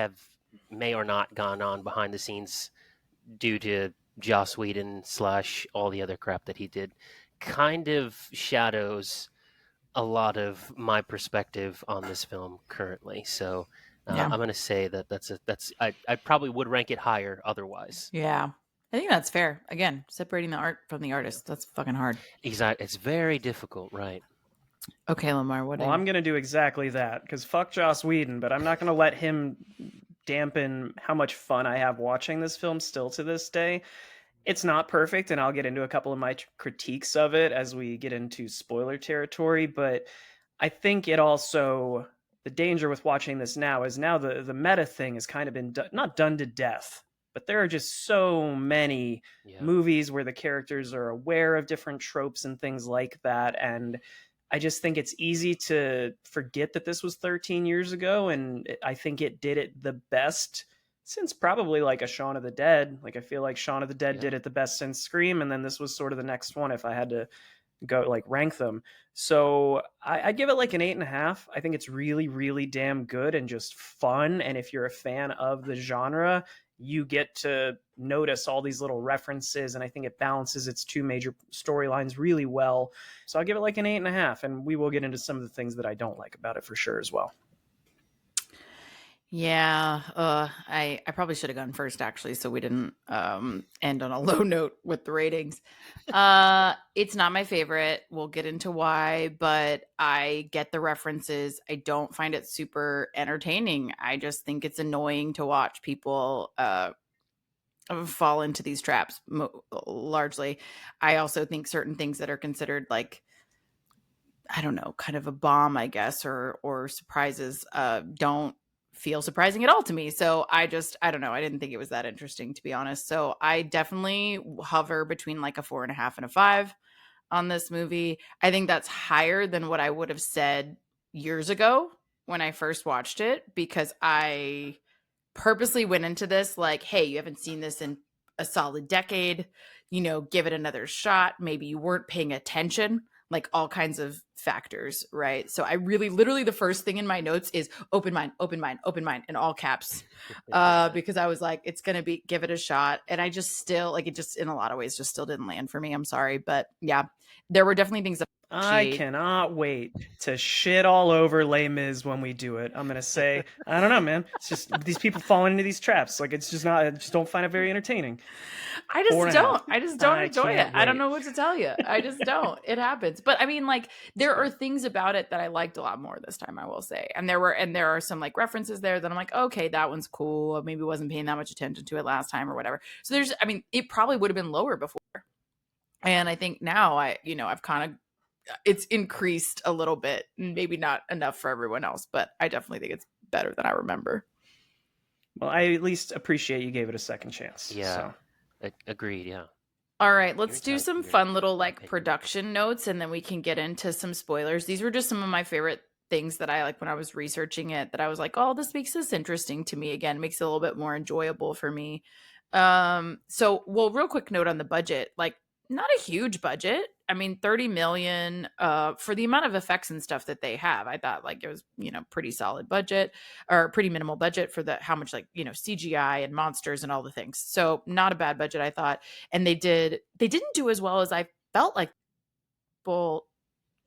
or not gone on behind the scenes due to Joss Whedon / all the other crap that he did, kind of shadows a lot of my perspective on this film currently. So I'm going to say that I probably would rank it higher otherwise. Yeah. I think that's fair. Again, separating the art from the artist, that's fucking hard. Exactly. It's very difficult, right? Okay, Lemar, I'm going to do exactly that, because fuck Joss Whedon, but I'm not going to let him dampen how much fun I have watching this film still to this day. It's not perfect, and I'll get into a couple of my critiques of it as we get into spoiler territory, but I think it also, the danger with watching this now is now the meta thing has kind of been not done to death, but there are just so many movies where the characters are aware of different tropes and things like that, and I just think it's easy to forget that this was 13 years ago, and I think it did it the best since probably like a Shaun of the Dead. Like, I feel like Shaun of the Dead did it the best since Scream, and then this was sort of the next one if I had to go like rank them. So I give it like an 8.5. I think it's really, really damn good and just fun. And if you're a fan of the genre, you get to notice all these little references, and I think it balances its two major storylines really well. So I'll give it like an 8.5, and we will get into some of the things that I don't like about it for sure as well. Yeah, I probably should have gone first, actually, so we didn't end on a low note with the ratings. It's not my favorite. We'll get into why, but I get the references. I don't find it super entertaining. I just think it's annoying to watch people fall into these traps, largely. I also think certain things that are considered like, I don't know, kind of a bomb, I guess, or surprises don't feel surprising at all to me. So I don't know. I didn't think it was that interesting, to be honest. So I definitely hover between like a 4.5 and a 5 on this movie. I think that's higher than what I would have said years ago when I first watched it, because I purposely went into this like, hey, you haven't seen this in a solid decade, give it another shot. Maybe you weren't paying attention, like all kinds of factors, right? So I really, literally the first thing in my notes is open mind in all caps, because I was like, it's going to be, give it a shot. And I just still like, it just in a lot of ways just still didn't land for me. I'm sorry. But yeah, there were definitely things that I cannot wait to shit all over Les Mis when we do it. I'm going to say, I don't know, man. It's just these people falling into these traps. Like, it's just not, I just don't find it very entertaining. I just don't enjoy it. I don't know what to tell you. I just don't. It happens. But I mean, like, there are things about it that I liked a lot more this time, I will say. And there are some like references there that I'm like, okay, that one's cool. I maybe wasn't paying that much attention to it last time or whatever. So I mean, it probably would have been lower before. And I think now I've kind of, it's increased a little bit, maybe not enough for everyone else, but I definitely think it's better than I remember. Well, I at least appreciate you gave it a second chance. Yeah. So. Agreed. Yeah. All right, let's do some fun little like production notes, and then we can get into some spoilers. These were just some of my favorite things that I like when I was researching it, that I was like, oh, this makes this interesting to me. Again, makes it a little bit more enjoyable for me. Real quick note on the budget, like not a huge budget. I mean, 30 million for the amount of effects and stuff that they have. I thought like it was, pretty solid budget, or pretty minimal budget for how much like, CGI and monsters and all the things. So not a bad budget, I thought. And they didn't do as well as I felt like people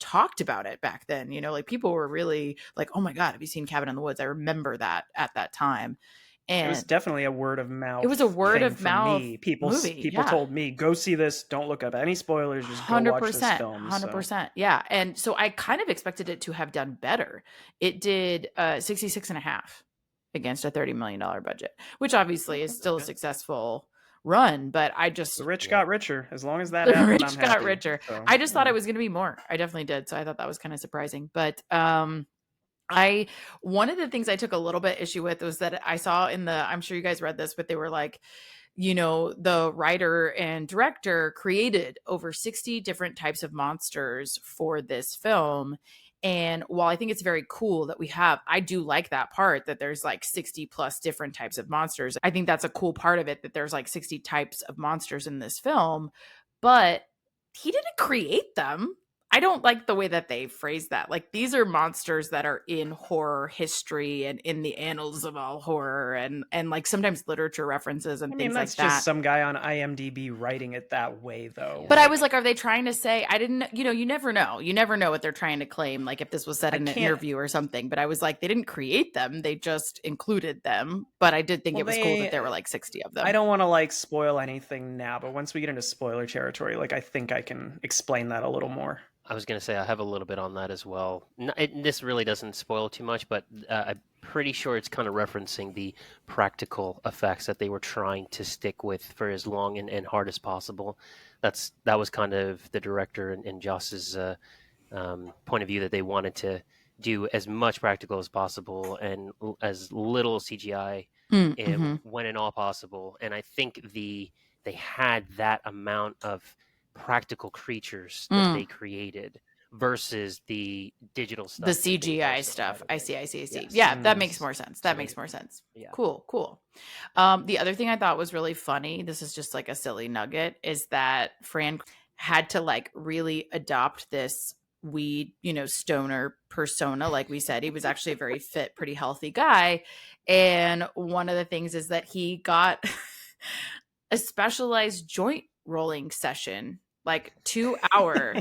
talked about it back then. Like people were really like, oh my God, have you seen Cabin in the Woods? I remember that at that time. And it was definitely a word of mouth. It was a word of mouth People told me, go see this. Don't look up any spoilers. Just go watch this film. 100%. Yeah. And so I kind of expected it to have done better. It did 66.5 against a $30 million budget, which obviously is still a successful run. But I just... The rich got richer. As long as that happened, the rich got richer. So, I just thought it was going to be more. I definitely did. So I thought that was kind of surprising. But... one of the things I took a little bit issue with was that I saw I'm sure you guys read this, but they were like, the writer and director created over 60 different types of monsters for this film. And while I think it's very cool that I do like that part, that there's like 60 plus different types of monsters. I think that's a cool part of it, that there's like 60 types of monsters in this film, but he didn't create them. I don't like the way that they phrase that. Like, these are monsters that are in horror history and in the annals of all horror, and like sometimes literature references and things like that. That's just some guy on IMDb writing it that way, though. But I was like, are they trying to say, I didn't, you never know. You never know what they're trying to claim. Like if this was said in an interview or something, but I was like, they didn't create them. They just included them. But I did think it was cool that there were like 60 of them. I don't want to like spoil anything now, but once we get into spoiler territory, like I think I can explain that a little more. I was going to say I have a little bit on that as well. This really doesn't spoil too much, but I'm pretty sure it's kind of referencing the practical effects that they were trying to stick with for as long and hard as possible. That was kind of the director and Joss's point of view, that they wanted to do as much practical as possible and as little CGI when and all possible. And I think they had that amount of practical creatures that they created versus the digital stuff, the CGI stuff. I see. Yes. Yeah, that makes more sense. Makes more sense. Yeah. Cool. The other thing I thought was really funny, this is just like a silly nugget, is that Fran had to like really adopt this weed, stoner persona. Like we said, he was actually a very fit, pretty healthy guy. And one of the things is that he got a specialized joint rolling session, like 2-hour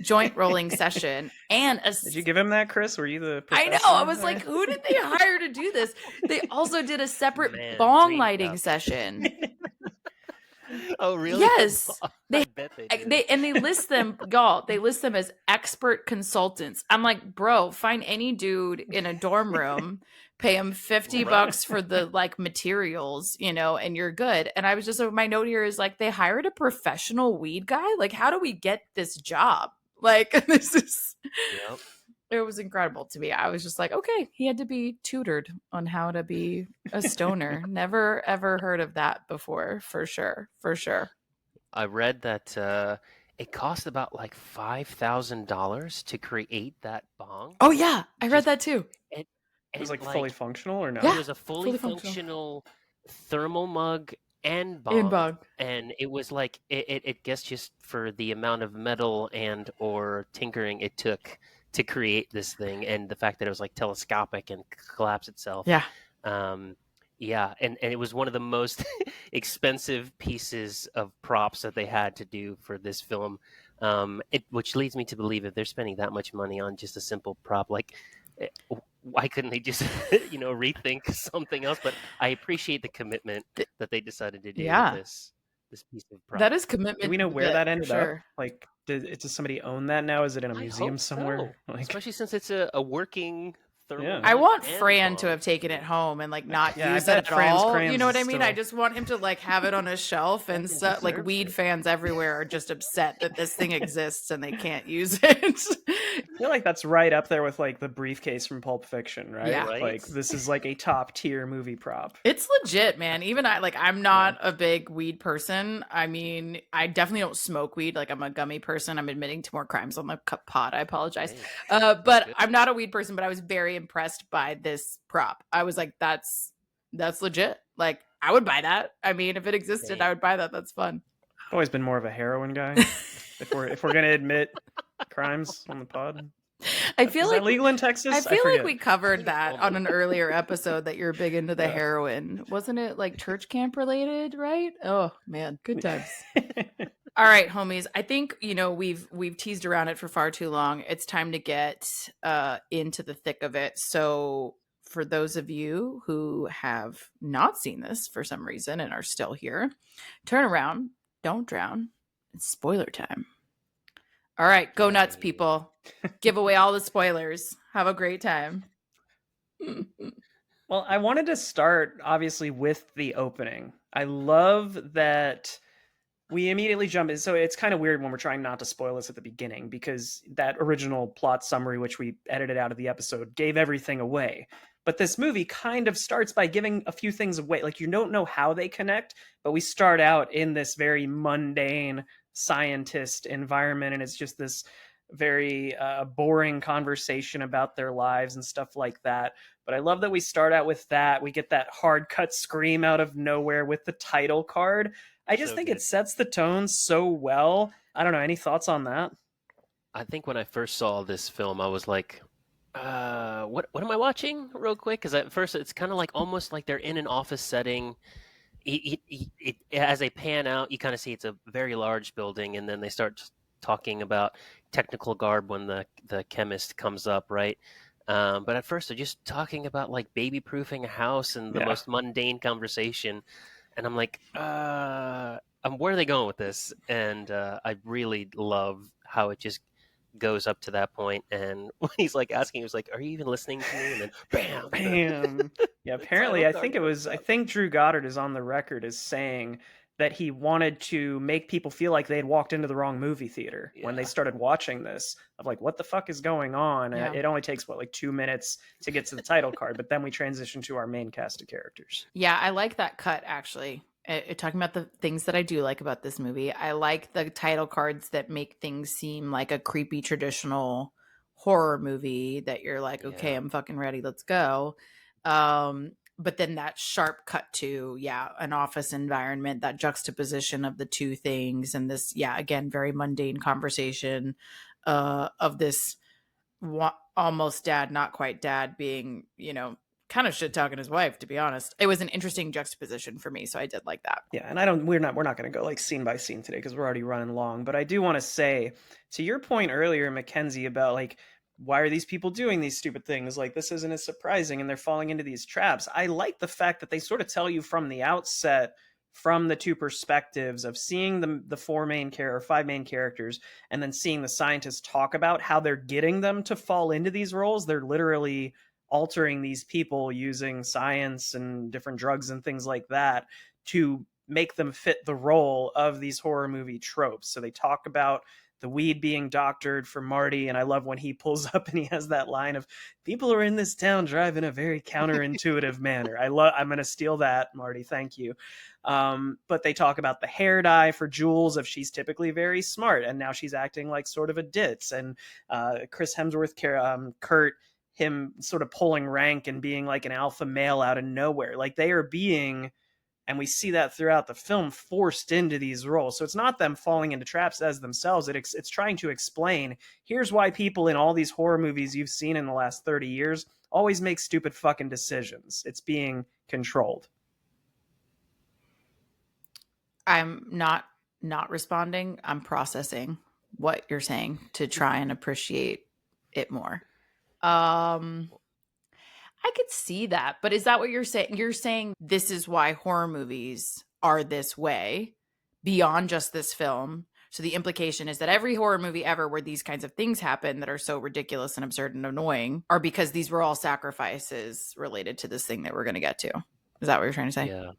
joint rolling session. And did you give him that, Chris? Were you the I know. I was like, who did they hire to do this? They also did a separate bong lighting session. Oh, really? Yes. I bet they did. They list them, y'all. They list them as expert consultants. I'm like, bro, find any dude in a dorm room, pay him $50 for the like materials, and you're good. And I was just, my note here is like, they hired a professional weed guy. Like, how do we get this job? Like, this is. Yep. It was incredible to me. I was just like, okay, he had to be tutored on how to be a stoner. Never, ever heard of that before, for sure. I read that it cost about like $5,000 to create that bong. Oh, yeah. I read that too. It was like fully functional or no? Yeah, it was a fully functional thermal mug and bong. And it was like it guess just for the amount of metal and or tinkering it took to create this thing, and the fact that it was like telescopic and collapse itself. Yeah, and it was one of the most expensive pieces of props that they had to do for this film, which leads me to believe if they're spending that much money on just a simple prop, like why couldn't they just rethink something else? But I appreciate the commitment that they decided to do with this piece of prop. That is commitment. Do we know where that ended up? Like, does somebody own that now? Is it in a museum somewhere? So. Like, especially since it's a working. I want Fran to have taken it home and like not use it at all. You know what I mean? I just want him to like have it on a shelf, and so like weed fans everywhere are just upset that this thing exists and they can't use it. I feel like that's right up there with like the briefcase from Pulp Fiction, right? Yeah. Like this is like a top tier movie prop. It's legit, man. Even I'm not a big weed person. I mean, I definitely don't smoke weed. Like I'm a gummy person. I'm admitting to more crimes on the pod. I apologize. But I'm not a weed person, but I was very impressed by this prop. I was like, that's legit. Like I would buy that. I mean, if it existed, I would buy that. That's fun. I've always been more of a heroin guy. if we're gonna admit crimes on the pod. I feel Is like that legal in Texas? I feel like we covered that on an earlier episode that you're big into the heroin. Wasn't it like church camp related, right? Oh man, good times. All right, homies. I think, we've teased around it for far too long. It's time to get into the thick of it. So for those of you who have not seen this for some reason and are still here, turn around, don't drown. It's spoiler time. All right, go nuts, people. Give away all the spoilers. Have a great time. Well, I wanted to start, obviously, with the opening. I love that we immediately jump in. So it's kind of weird when we're trying not to spoil this at the beginning, because that original plot summary, which we edited out of the episode, gave everything away. But this movie kind of starts by giving a few things away. Like, you don't know how they connect, but we start out in this very mundane scientist environment, and it's just this very boring conversation about their lives and stuff like that. But I love that we start out with that. We get that hard cut scream out of nowhere with the title card. I just think it sets the tone so well. I don't know. Any thoughts on that? I think when I first saw this film, I was like, what am I watching real quick? Because at first it's kind of like almost like they're in an office setting. As they pan out, you kind of see it's a very large building, and then they start talking about technical garb when the chemist comes up, right? But at first they're just talking about like baby proofing a house and the most mundane conversation, and I'm like, where are they going with this? And I really love how it just goes up to that point, and when he's like asking, he was like, "Are you even listening to me?" And then bam, bam. Yeah, apparently, I think Drew Goddard is on the record as saying that he wanted to make people feel like they had walked into the wrong movie theater when they started watching this, of like, what the fuck is going on? Yeah. It only takes, 2 minutes to get to the title card, but then we transition to our main cast of characters. Yeah, I like that cut, actually. Talking about the things that I do like about this movie, I like the title cards that make things seem like a creepy traditional horror movie that you're like, okay, I'm fucking ready, let's go. But then that sharp cut to, an office environment, that juxtaposition of the two things, and this, again, very mundane conversation of this almost dad, not quite dad being, kind of shit talking his wife, to be honest. It was an interesting juxtaposition for me, so I did like that. Yeah, and we're not going to go like scene by scene today because we're already running long, but I do want to say, to your point earlier, Mackenzie, about like, why are these people doing these stupid things? Like, this isn't as surprising, and they're falling into these traps. I like the fact that they sort of tell you from the outset, from the two perspectives of seeing the five main characters, and then seeing the scientists talk about how they're getting them to fall into these roles. They're literally altering these people using science and different drugs and things like that to make them fit the role of these horror movie tropes. So they talk about the weed being doctored for Marty, and I love when he pulls up and he has that line of, people are in this town driving a very counterintuitive manner. I'm going to steal that, Marty. Thank you. But they talk about the hair dye for Jules, if she's typically very smart, and now she's acting like sort of a ditz. And Chris Hemsworth, Kurt, him sort of pulling rank and being like an alpha male out of nowhere. Like, they are being And we see that throughout the film, forced into these roles. So it's not them falling into traps as themselves. It's trying to explain, here's why people in all these horror movies you've seen in the last 30 years always make stupid fucking decisions. It's being controlled. I'm not responding. I'm processing what you're saying to try and appreciate it more. I could see that, but is that what you're saying? You're saying this is why horror movies are this way beyond just this film. So the implication is that every horror movie ever where these kinds of things happen that are so ridiculous and absurd and annoying are because these were all sacrifices related to this thing that we're going to get to. Is that what you're trying to say? Yeah.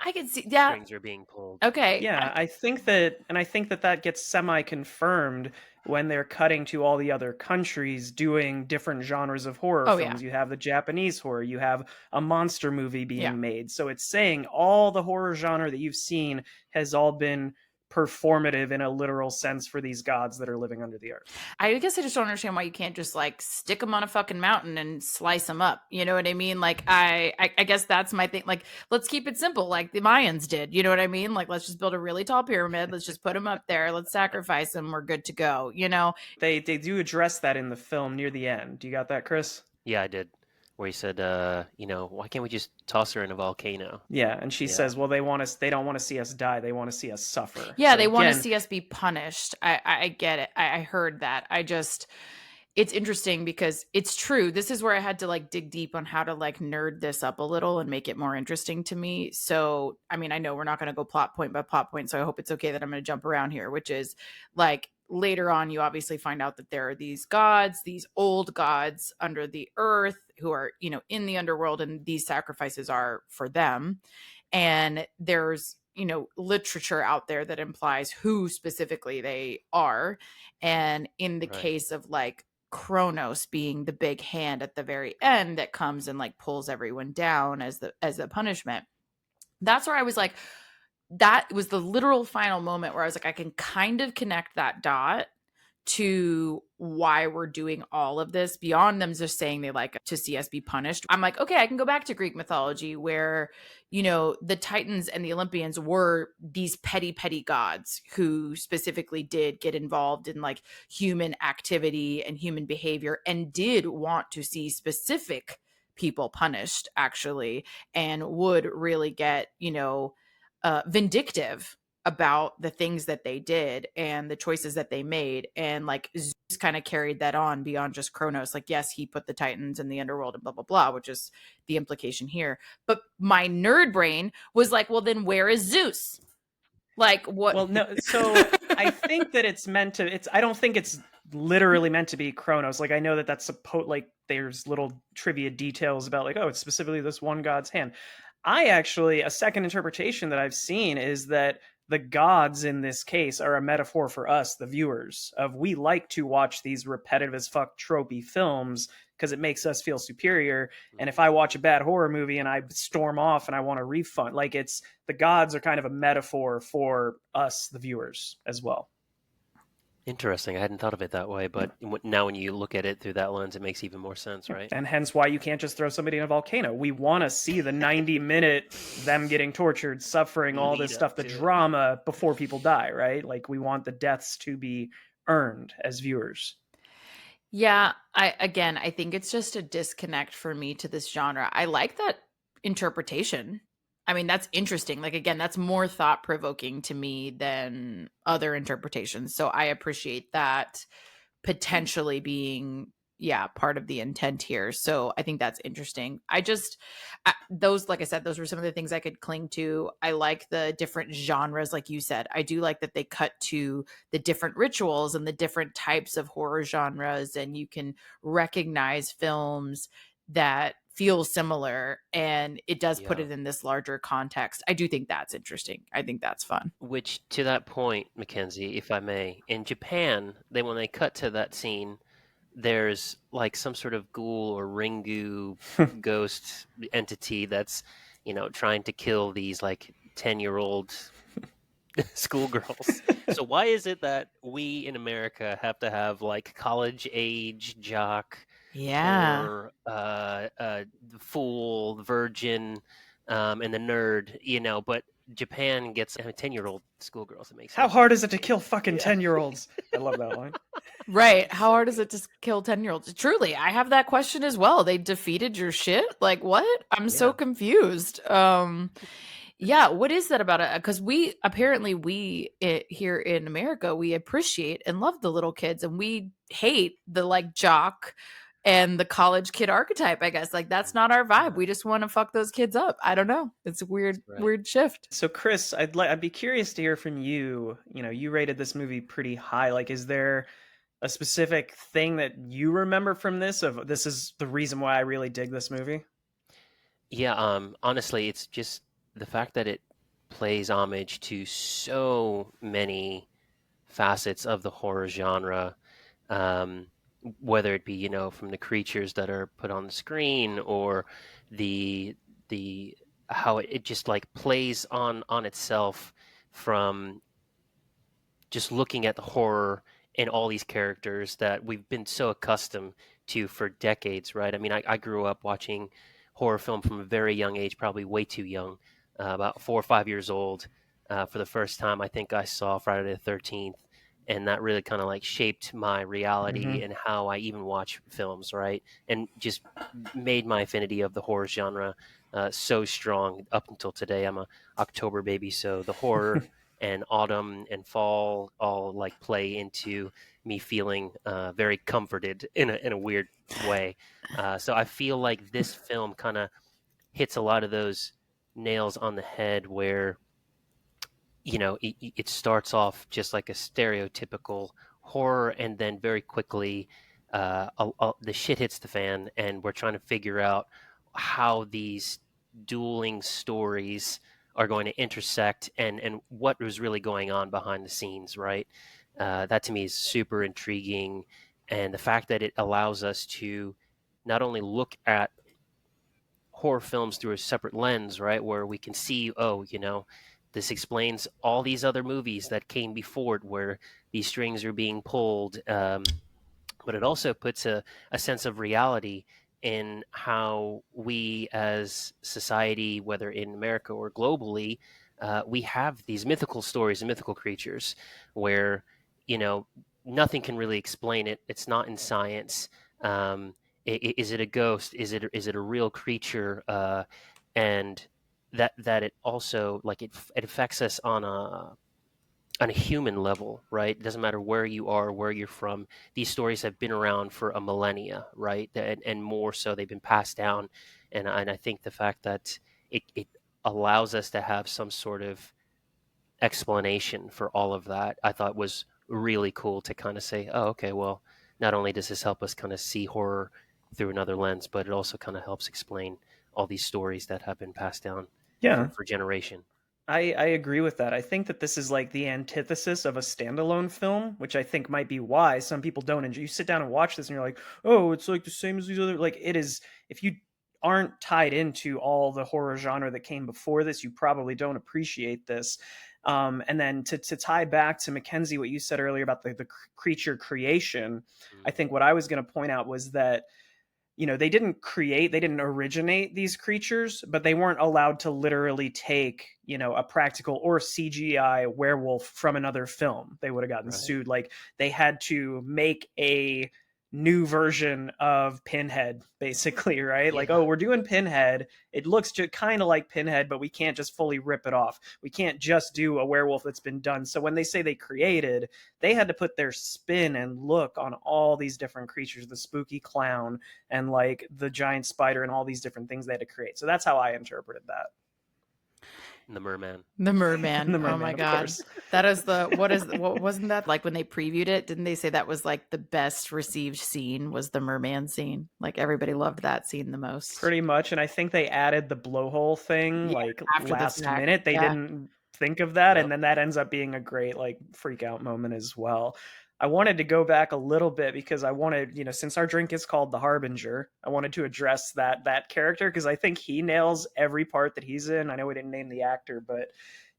I could see, yeah. Strings are being pulled. Okay. Yeah, I think that gets semi-confirmed when they're cutting to all the other countries doing different genres of horror films. Yeah. You have the Japanese horror, you have a monster movie being made. So it's saying all the horror genre that you've seen has all been performative in a literal sense for these gods that are living under the earth. I guess I just don't understand why you can't just like stick them on a fucking mountain and slice them up. You know what I mean? Like I guess that's my thing. Like, let's keep it simple, like the Mayans did. You know what I mean? Like, let's just build a really tall pyramid. Let's just put them up there. Let's sacrifice them. We're good to go. You know, they do address that in the film near the end. Do you got that, Chris? Yeah, I did. Where he said, why can't we just toss her in a volcano? Yeah, and she says, well, they don't want to see us die. They want to see us suffer. Yeah, so they want to see us be punished. I get it. I heard that. It's interesting because it's true. This is where I had to like dig deep on how to like nerd this up a little and make it more interesting to me. So, I mean, I know we're not going to go plot point by plot point, so I hope it's okay that I'm going to jump around here, which is like, later on, you obviously find out that there are these gods, these old gods under the earth who are, in the underworld, and these sacrifices are for them. And there's, literature out there that implies who specifically they are. And in the case of like Kronos being the big hand at the very end that comes and like pulls everyone down as the punishment, that's where I was like, that was the literal final moment where I was like, I can kind of connect that dot to why we're doing all of this beyond them just saying they like to see us be punished. I'm like, okay, I can go back to Greek mythology where, the Titans and the Olympians were these petty gods who specifically did get involved in like human activity and human behavior and did want to see specific people punished actually, and would really get, vindictive about the things that they did and the choices that they made. And like Zeus kind of carried that on beyond just Kronos. Like, yes, he put the Titans in the underworld and blah, blah, blah, which is the implication here. But my nerd brain was like, well, then where is Zeus? Like what? Well, no. So I think that it's meant to, I don't think it's literally meant to be Kronos. Like, I know that that's there's little trivia details about like, oh, it's specifically this one god's hand. A second interpretation that I've seen is that the gods in this case are a metaphor for us, the viewers, of we like to watch these repetitive as fuck tropey films because it makes us feel superior. And if I watch a bad horror movie and I storm off and I want a refund, like the gods are kind of a metaphor for us, the viewers, as well. Interesting. I hadn't thought of it that way, but now when you look at it through that lens, it makes even more sense, right? And hence why you can't just throw somebody in a volcano. We want to see the 90-minute them getting tortured, suffering, all this stuff, the drama before people die, right? Like, we want the deaths to be earned as viewers. Yeah, I think it's just a disconnect for me to this genre. I like that interpretation. I mean, that's interesting. Like, again, that's more thought-provoking to me than other interpretations. So I appreciate that potentially being, part of the intent here. So I think that's interesting. Those, like I said, those were some of the things I could cling to. I like the different genres, like you said. I do like that they cut to the different rituals and the different types of horror genres, and you can recognize films that feel similar, and it does put it in this larger context. I do think that's interesting. I think that's fun. Which, to that point, Mackenzie, if I may, in Japan, when they cut to that scene, there's like some sort of ghoul or ringu ghost entity that's, trying to kill these like 10-year-old schoolgirls. So why is it that we in America have to have like college age jock, or fool, virgin, and the nerd, but Japan gets 10-year-old schoolgirls. It makes How hard is it to kill fucking 10-year-olds? I love that line. Right. How hard is it to kill 10-year-olds? Truly, I have that question as well. They defeated your shit? Like, what? I'm so confused. Yeah, what is that about it? Because we here in America, we appreciate and love the little kids, and we hate the like jock and the college kid archetype, I guess. Like, that's not our vibe. We just want to fuck those kids up. I don't know. It's a weird shift. So Chris, I'd be curious to hear from you. You rated this movie pretty high. Like, is there a specific thing that you remember from this is the reason why I really dig this movie? Yeah, honestly, it's just the fact that it plays homage to so many facets of the horror genre, whether it be, from the creatures that are put on the screen, or the how it just like plays on itself, from just looking at the horror in all these characters that we've been so accustomed to for decades, right? I mean, I grew up watching horror film from a very young age, probably way too young, about 4 or 5 years old. For the first time, I think I saw Friday the 13th, and that really kind of like shaped my reality and how I even watch films, right? And just made my affinity of the horror genre so strong up until today. I'm a October baby, so the horror and autumn and fall all like play into me feeling very comforted in a weird way. So I feel like this film kind of hits a lot of those nails on the head, where it starts off just like a stereotypical horror, and then very quickly the shit hits the fan, and we're trying to figure out how these dueling stories are going to intersect, and what was really going on behind the scenes, right? That to me is super intriguing, and the fact that it allows us to not only look at horror films through a separate lens, right, where we can see, this explains all these other movies that came before it, where these strings are being pulled, but it also puts a sense of reality in how we as society, whether in America or globally, we have these mythical stories and mythical creatures where, nothing can really explain it. It's not in science. Is it a ghost? Is it a real creature? And that it also, like, it affects us on a human level, right? It doesn't matter where you are, where you're from. These stories have been around for a millennia, right? And more so, they've been passed down. And I think the fact that it allows us to have some sort of explanation for all of that, I thought was really cool to kind of say, oh, okay, well, not only does this help us kind of see horror through another lens, but it also kind of helps explain all these stories that have been passed down for generation. I agree with that. I think that this is like the antithesis of a standalone film, which I think might be why some people don't enjoy. You sit down and watch this and you're like, oh, it's like the same as these other, like, it is. If you aren't tied into all the horror genre that came before this, you probably don't appreciate this. And then to tie back to Mackenzie, what you said earlier about the creature creation, I think what I was going to point out was that they didn't originate these creatures, but they weren't allowed to literally take, a practical or CGI werewolf from another film. They would have gotten sued. Like, they had to make a new version of Pinhead, basically, right? Yeah. Like, oh, we're doing Pinhead. It looks just kind of like Pinhead, but we can't just fully rip it off. We can't just do a werewolf that's been done. So when they say they created, they had to put their spin and look on all these different creatures, the spooky clown and like the giant spider and all these different things they had to create. So that's how I interpreted that. The merman. The merman. Oh my god. That is what wasn't that like when they previewed it? Didn't they say that was like the best received scene was the merman scene? Like, everybody loved that scene the most. Pretty much. And I think they added the blowhole thing like after last minute. They didn't think of that. Yep. And then that ends up being a great like freak out moment as well. I wanted to go back a little bit because I wanted, since our drink is called The Harbinger, I wanted to address that character because I think he nails every part that he's in. I know we didn't name the actor, but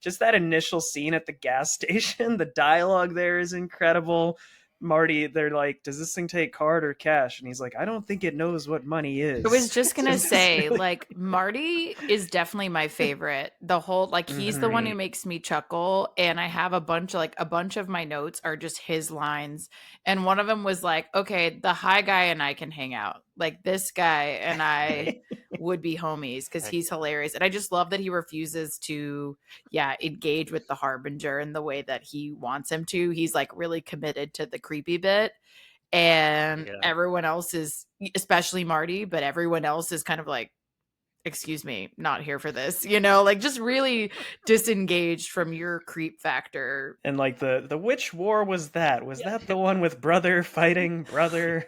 just that initial scene at the gas station, the dialogue there is incredible. Marty, they're like, does this thing take card or cash? And he's like, I don't think it knows what money is. I was just gonna say, like, Marty is definitely my favorite. The whole, like, he's the one who makes me chuckle, and I have a bunch of my notes are just his lines, and one of them was like, okay, the high guy and I can hang out, like, this guy and I would be homies because he's hilarious, and I just love that he refuses to engage with the Harbinger in the way that he wants him to. He's like really committed to the creepy bit, and everyone else is, especially Marty, but everyone else is kind of like, excuse me, not here for this, like just really disengaged from your creep factor. And like the which war was that? Was that the one with brother fighting brother,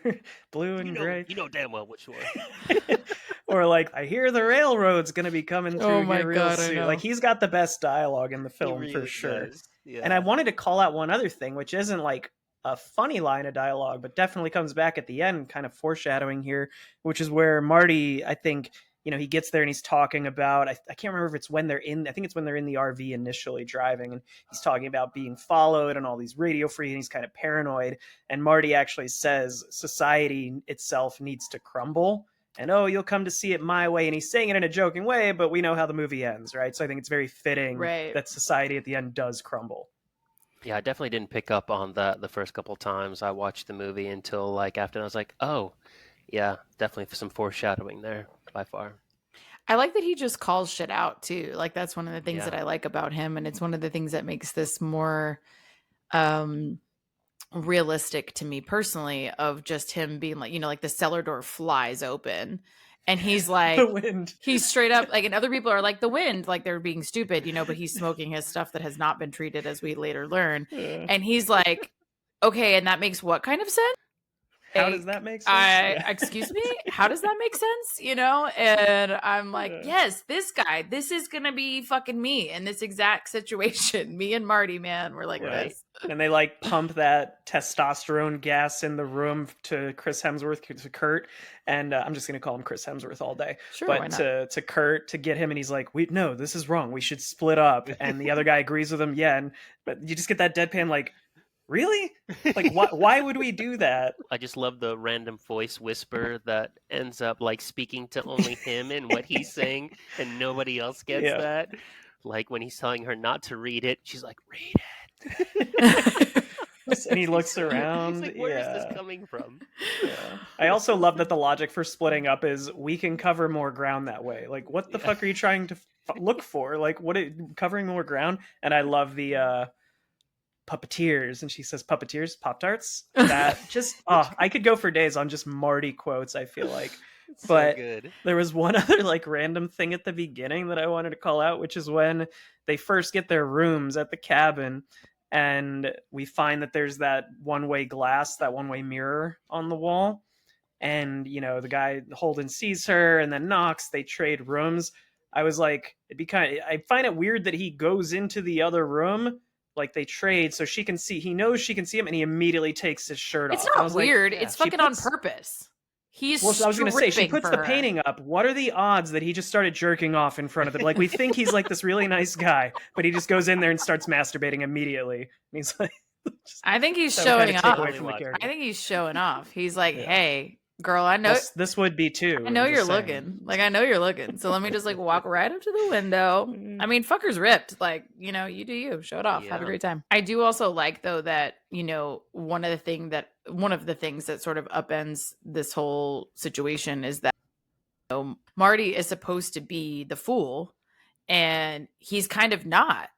blue and gray? You know damn well which war. Or like, I hear the railroad's gonna be coming through here real soon. Like, he's got the best dialogue in the film really for sure. Yeah. And I wanted to call out one other thing, which isn't like a funny line of dialogue, but definitely comes back at the end, kind of foreshadowing here, which is where Marty, I think, he gets there and he's talking about, I can't remember if it's when they're in, I think it's when they're in the RV initially driving, and he's talking about being followed and all these radio free, and he's kind of paranoid. And Marty actually says society itself needs to crumble. And, you'll come to see it my way. And he's saying it in a joking way, but we know how the movie ends, right? So I think it's very fitting that society at the end does crumble. Yeah, I definitely didn't pick up on that the first couple times I watched the movie until like after, and I was like, oh, yeah, definitely some foreshadowing there by far. I like that he just calls shit out too. Like, that's one of the things that I like about him. And it's one of the things that makes this more realistic to me personally, of just him being like, like the cellar door flies open and he's like, the wind. He's straight up like, and other people are like, the wind, like they're being stupid, but he's smoking his stuff that has not been treated, as we later learn. And he's like, okay, and that makes what kind of sense? How does that make sense? Excuse me? How does that make sense? And I'm like, yes, this guy, this is going to be fucking me in this exact situation. Me and Marty, man, we're like this. And they like pump that testosterone gas in the room to Chris Hemsworth, to Kurt. And I'm just going to call him Chris Hemsworth all day. Sure, but to Kurt, to get him. And he's like, no, this is wrong. We should split up. And the other guy agrees with him. Yeah. But you just get that deadpan like, really? Like, why would we do that? I just love the random voice whisper that ends up like speaking to only him and what he's saying, and nobody else gets that. Like when he's telling her not to read it, she's like, read it. And he looks around. He's like, where is this coming from? I also love that the logic for splitting up is we can cover more ground that way. Like, what the fuck are you trying to look for? Like, covering more ground? And I love the puppeteers, and she says puppeteers, Pop-Tarts. That just I could go for days on just Marty quotes, I feel like. But so good. There was one other like random thing at the beginning that I wanted to call out, which is when they first get their rooms at the cabin, and we find that there's that one-way glass, that one-way mirror on the wall, and the guy Holden sees her and then knocks. They trade rooms. I was like, I find it weird that he goes into the other room. Like, they trade so she can see. He knows she can see him, and he immediately takes his shirt off. It's not weird. Like, it's fucking on purpose. He's I was going to say, she puts the painting up. What are the odds that he just started jerking off in front of them? Like, we think he's like this really nice guy, but he just goes in there and starts masturbating immediately. And he's like, I think he's showing off. I think he's showing off. He's like, hey, girl, I know this would be too. I know you're looking. Like, I know you're looking. So let me just like walk right up to the window. I mean, fucker's ripped. Like, you do you. Show it off. Have a great time. I do also like though that, one of the things that sort of upends this whole situation is that Marty is supposed to be the fool, and he's kind of not,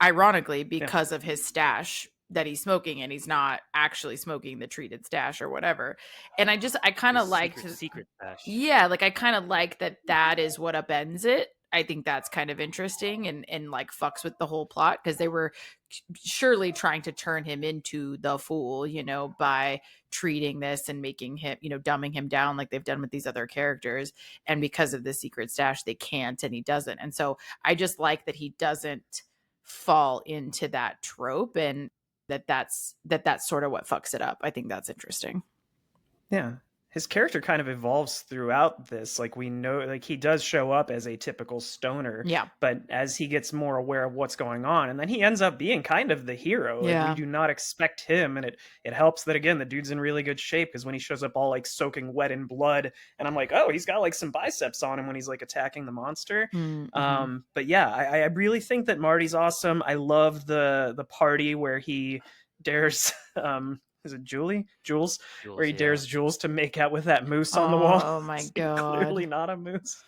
ironically, because of his stash that he's smoking, and he's not actually smoking the treated stash or whatever. And I kind of like secret stash. Yeah, like I kind of like that is what upends it. I think that's kind of interesting and like fucks with the whole plot, because they were surely trying to turn him into the fool, by treating this and making him, dumbing him down like they've done with these other characters. And because of the secret stash, they can't, and he doesn't. And so I just like that he doesn't fall into that trope, and that's sort of what fucks it up. I think that's interesting. Yeah. his character kind of evolves throughout this. Like, we know, like, he does show up as a typical stoner, but as he gets more aware of what's going on, and then he ends up being kind of the hero. Like, we do not expect him, and it helps that, again, the dude's in really good shape, because when he shows up all like soaking wet in blood, and I'm like, oh, he's got like some biceps on him when he's like attacking the monster. But yeah, I really think that Marty's awesome. I love the party where he dares is it Jules, where he dares Jules to make out with that moose on the wall. Oh my god. Clearly not a moose.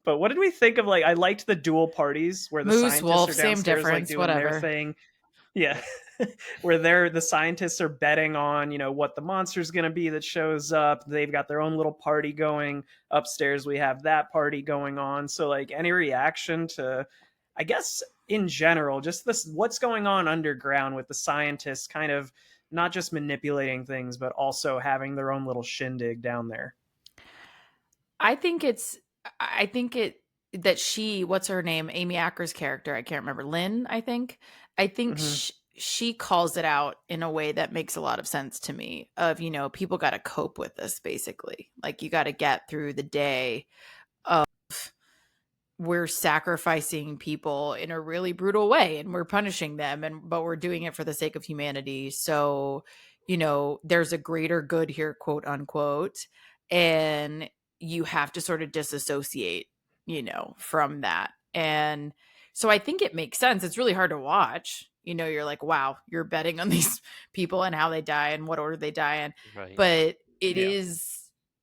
But what did we think of, like, I liked the dual parties where the moose, scientists wolf, are downstairs, same difference, like, doing whatever. their thing. Yeah. Where the scientists are betting on, you know, what the monster's going to be that shows up. They've got their own little party going. Upstairs we have that party going on. So, like, any reaction to, I guess, in general, just this, what's going on underground with the scientists kind of not just manipulating things, but also having their own little shindig down there. I think that she, what's her name? Amy Acker's character, I can't remember. Lynn, I think she calls it out in a way that makes a lot of sense to me, of, you know, people got to cope with this, basically. Like, you got to get through the day of, we're sacrificing people in a really brutal way and we're punishing them, but we're doing it for the sake of humanity. So, you know, there's a greater good here, quote unquote, and you have to sort of disassociate, you know, from that. And so I think it makes sense. It's really hard to watch. You know, you're like, wow, you're betting on these people and how they die and what order they die in. Right. But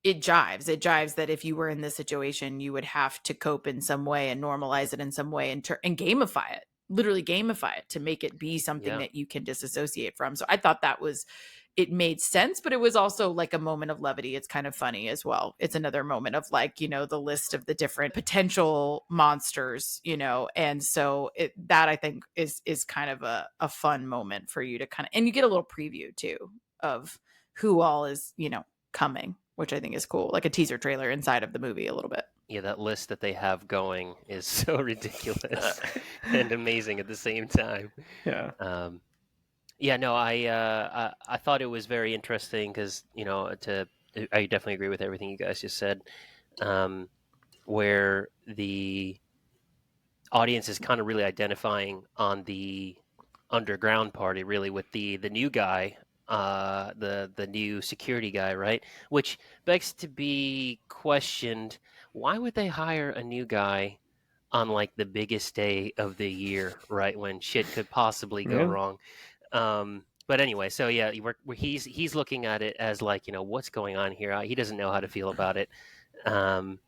it jives that if you were in this situation, you would have to cope in some way and normalize it in some way and gamify it, literally gamify it to make it be something that you can disassociate from. So I thought it made sense, but it was also like a moment of levity. It's kind of funny as well. It's another moment of, like, you know, the list of the different potential monsters, you know, and so that I think is kind of a fun moment for you to kind of, and you get a little preview too of who all is, you know, coming, which I think is cool, like a teaser trailer inside of the movie a little bit. Yeah, that list that they have going is so ridiculous and amazing at the same time. Yeah. Yeah, no, I thought it was very interesting because, you know, I definitely agree with everything you guys just said, where the audience is kind of really identifying on the underground party, really, with the new guy, the new security guy, right? Which begs to be questioned. Why would they hire a new guy on, like, the biggest day of the year, right, when shit could possibly go wrong? But anyway, so yeah, he's looking at it as, like, you know, what's going on here? He doesn't know how to feel about it, and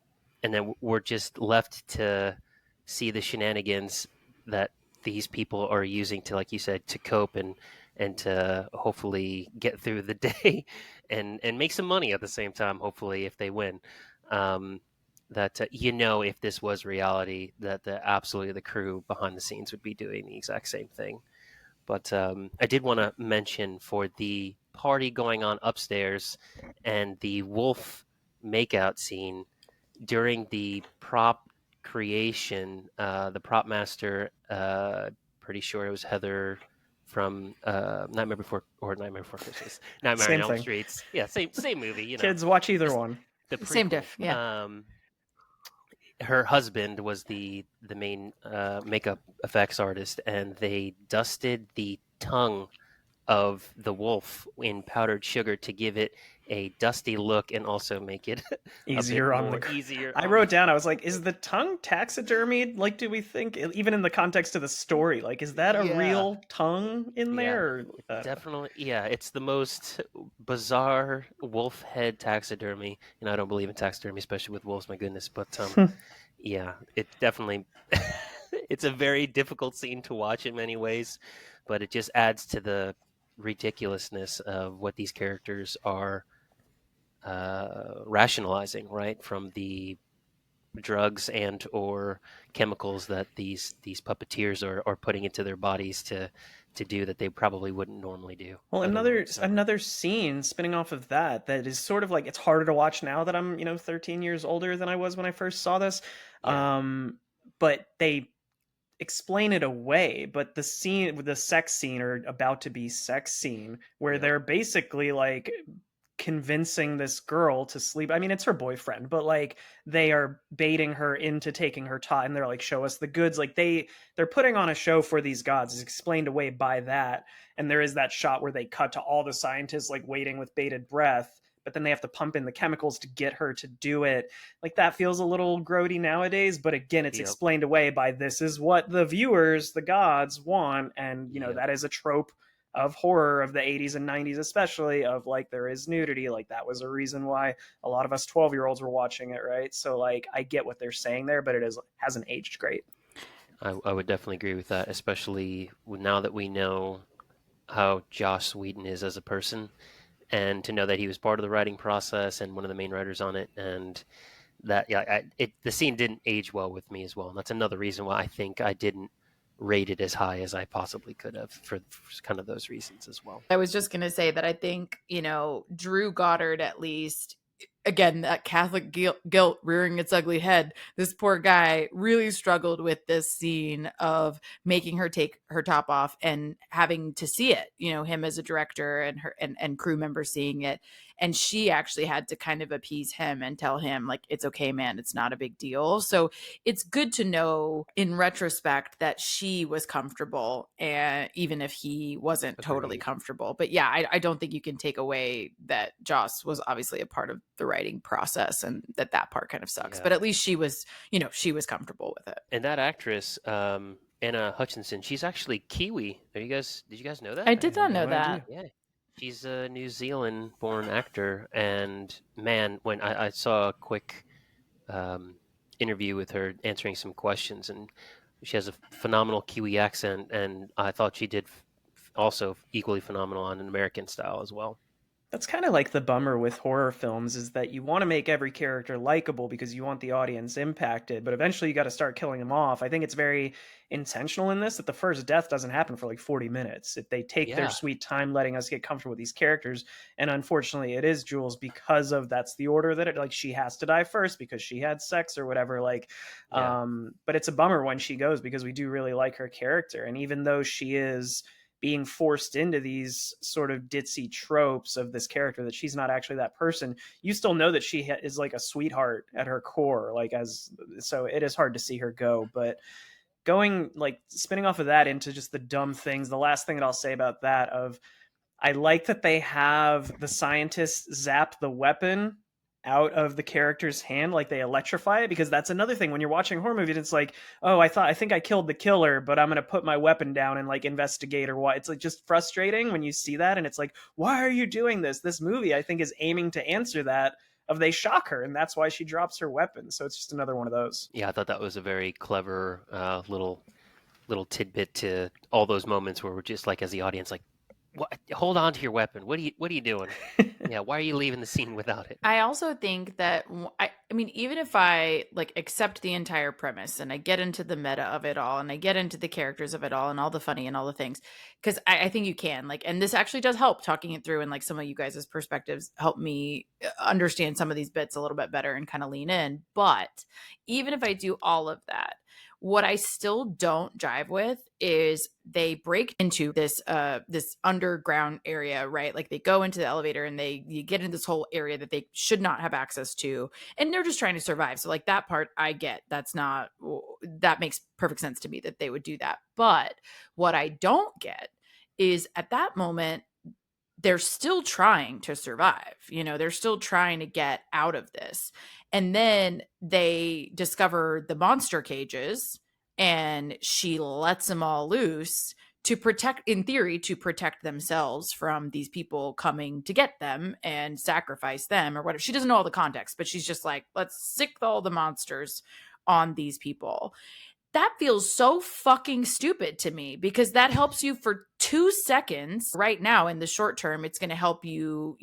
then we're just left to see the shenanigans that these people are using to, like you said, to cope and to hopefully get through the day and make some money at the same time, hopefully, if they win. That you know, if this was reality, that absolutely the crew behind the scenes would be doing the exact same thing. But I did want to mention, for the party going on upstairs and the wolf makeout scene during the prop creation, the prop master, pretty sure it was Heather from Nightmare Before Christmas, Nightmare on Elm Streets. Yeah, same movie. You know, kids watch either one. The prequel. Same diff. Yeah. Her husband was the main makeup effects artist, and they dusted the tongue of the wolf in powdered sugar to give it a dusty look and also make it easier on the I wrote down, I was like, is the tongue taxidermied? Like, do we think, even in the context of the story, like, is that a real tongue in there? Definitely. Yeah, it's the most bizarre wolf head taxidermy, and I don't believe in taxidermy, especially with wolves, my goodness. But yeah, it definitely it's a very difficult scene to watch in many ways, but it just adds to the ridiculousness of what these characters are rationalizing, right, from the drugs and or chemicals that these puppeteers are putting into their bodies to do that they probably wouldn't normally do. Well, another scene spinning off of that is sort of like, it's harder to watch now that I'm, you know, 13 years older than I was when I first saw this. But they explain it away, but the scene with the sex scene, or about to be sex scene, where they're basically like convincing this girl to sleep. I mean, it's her boyfriend, but like they are baiting her into taking her time. They're like, show us the goods. Like they're putting on a show for these gods. It's explained away by that. And there is that shot where they cut to all the scientists like waiting with bated breath, but then they have to pump in the chemicals to get her to do it. Like that feels a little grody nowadays, but again, it's explained away by this is what the viewers, the gods want. And you know, that is a trope of horror of the 80s and 90s, especially, of like there is nudity. Like that was a reason why a lot of us 12-year-olds were watching it, right? So like I get what they're saying there, but it hasn't aged great. I would definitely agree with that, especially now that we know how Joss Whedon is as a person, and to know that he was part of the writing process and one of the main writers on it, and that the scene didn't age well with me as well, and that's another reason why I think I didn't rate it as high as I possibly could have for kind of those reasons as well. I was just going to say that I think, Drew Goddard, at least, again, that Catholic guilt rearing its ugly head. This poor guy really struggled with this scene of making her take her top off and having to see it, him as a director and her and crew members seeing it. And she actually had to kind of appease him and tell him, like, it's okay, man, it's not a big deal. So it's good to know in retrospect that she was comfortable, and even if he wasn't totally comfortable. But yeah, I don't think you can take away that Joss was obviously a part of the writing process, and that part kind of sucks. But at least she was, she was comfortable with it. And that actress, Anna Hutchinson, she's actually Kiwi. Did you guys know that? I did not know that. Yeah. She's a New Zealand-born actor, and man, when I saw a quick interview with her answering some questions, and she has a phenomenal Kiwi accent, and I thought she did also equally phenomenal on an American style as well. That's kind of like the bummer with horror films, is that you want to make every character likable because you want the audience impacted, but eventually you got to start killing them off. I think it's very intentional in this that the first death doesn't happen for like 40 minutes. If they take their sweet time letting us get comfortable with these characters, and unfortunately it is Jules because of that's the order that it, like, she has to die first because she had sex or whatever, like but it's a bummer when she goes because we do really like her character. And even though she is being forced into these sort of ditzy tropes of this character that she's not actually that person, you still know that she is like a sweetheart at her core, so it is hard to see her go. But going, like, spinning off of that into just the dumb things, the last thing that I'll say about that, I like that they have the scientists zap the weapon out of the character's hand, like they electrify it, because that's another thing when you're watching horror movies. It's like, oh, I think I killed the killer, but I'm gonna put my weapon down and like investigate or what. It's like just frustrating when you see that, and it's like, why are you doing this? This movie, I think, is aiming to answer that. Of they shock her, and that's why she drops her weapon. So it's just another one of those. Yeah, I thought that was a very clever little tidbit to all those moments where we're just like, as the audience, like, what? Hold on to your weapon. What are you doing? Yeah, why are you leaving the scene without it? I also think that I mean, even if I like accept the entire premise and I get into the meta of it all and I get into the characters of it all and all the funny and all the things, because I think you can, like, and this actually does help talking it through, and like some of you guys' perspectives help me understand some of these bits a little bit better and kind of lean in. But even if I do all of that, what I still don't jive with is they break into this this underground area, right? Like they go into the elevator and you get into this whole area that they should not have access to, and they're just trying to survive. So like that part I get. That makes perfect sense to me that they would do that. But what I don't get is at that moment they're still trying to survive. They're still trying to get out of this. And then they discover the monster cages, and she lets them all loose to protect themselves from these people coming to get them and sacrifice them or whatever. She doesn't know all the context, but she's just like, let's sick all the monsters on these people. That feels so fucking stupid to me, because that helps you for 2 seconds right now. In the short term, it's going to help you,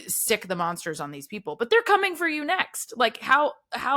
sick the monsters on these people, but they're coming for you next. Like how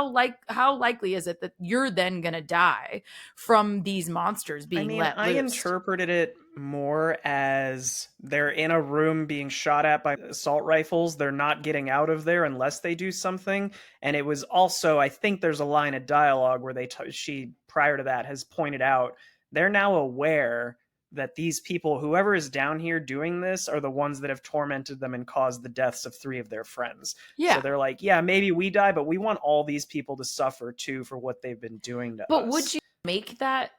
likely is it that you're then going to die from these monsters being let loose? I interpreted it more as they're in a room being shot at by assault rifles. They're not getting out of there unless they do something. And it was also, I think there's a line of dialogue where she prior to that has pointed out they're now aware that these people, whoever is down here doing this, are the ones that have tormented them and caused the deaths of 3 of their friends. Yeah. So they're like, yeah, maybe we die, but we want all these people to suffer too for what they've been doing to us. But would you make that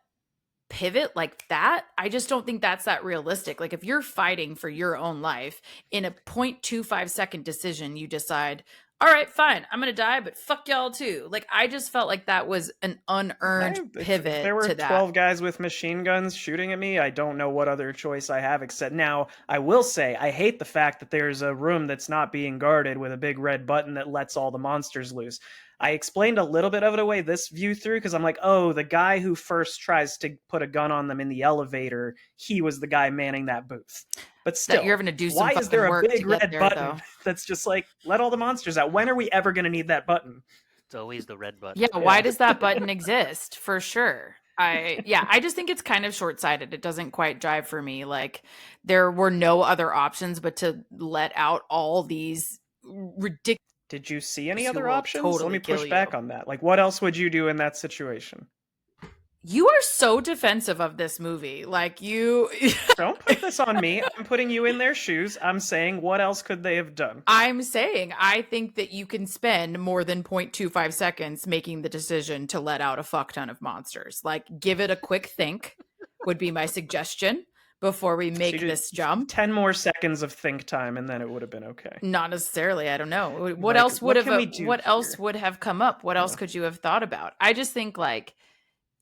pivot like that? I just don't think that's that realistic. Like if you're fighting for your own life, in a 0.25 second decision, you decide, all right, fine, I'm gonna die, but fuck y'all too. Like I just felt like that was an unearned pivot. If there were to that. 12 guys with machine guns shooting at me, I don't know what other choice I have except now. I will say I hate the fact that there's a room that's not being guarded with a big red button that lets all the monsters loose. I explained a little bit of it away this view through because I'm like, oh, the guy who first tries to put a gun on them in the elevator, he was the guy manning that booth. But still, you're gonna do some why is there a big red there, button that's just like, let all the monsters out? When are we ever going to need that button? It's always the red button. Yeah, why does that button exist? For sure. I just think it's kind of short-sighted. It doesn't quite jive for me. Like there were no other options but to let out all these ridiculous. Did you see any other options? Totally Let me push back on that. Like, what else would you do in that situation? You are so defensive of this movie. Like, you... Don't put this on me. I'm putting you in their shoes. I'm saying, what else could they have done? I'm saying, I think that you can spend more than 0.25 seconds making the decision to let out a fuck ton of monsters. Like, give it a quick think would be my suggestion. Before we make this jump, 10 more seconds of think time, and then it would have been okay. Not necessarily. I don't know. What else would have? What else would have come up? What else could you have thought about? I just think like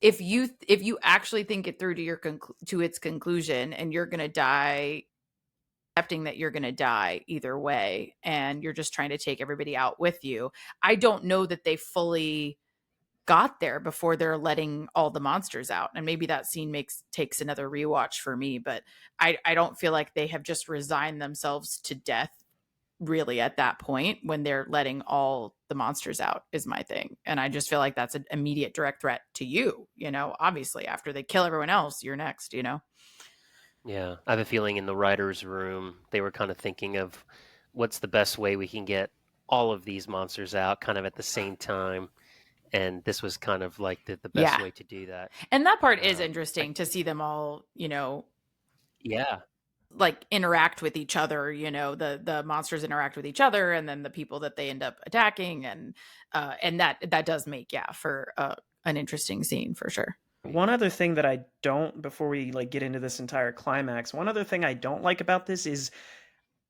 if you actually think it through to its conclusion, and you're gonna die, accepting that you're gonna die either way, and you're just trying to take everybody out with you. I don't know that they fully got there before they're letting all the monsters out, and maybe that scene takes another rewatch for me, but I don't feel like they have just resigned themselves to death really at that point when they're letting all the monsters out is my thing. And I just feel like that's an immediate direct threat to you, obviously after they kill everyone else, you're next. Yeah, I have a feeling in the writer's room they were kind of thinking of what's the best way we can get all of these monsters out kind of at the same time. And this was kind of like the best way to do that. And that part is interesting to see them all, like interact with each other, the monsters interact with each other, and then the people that they end up attacking. And that does make, for an interesting scene for sure. One other thing that I don't, before we like get into this entire climax, one other thing I don't like about this is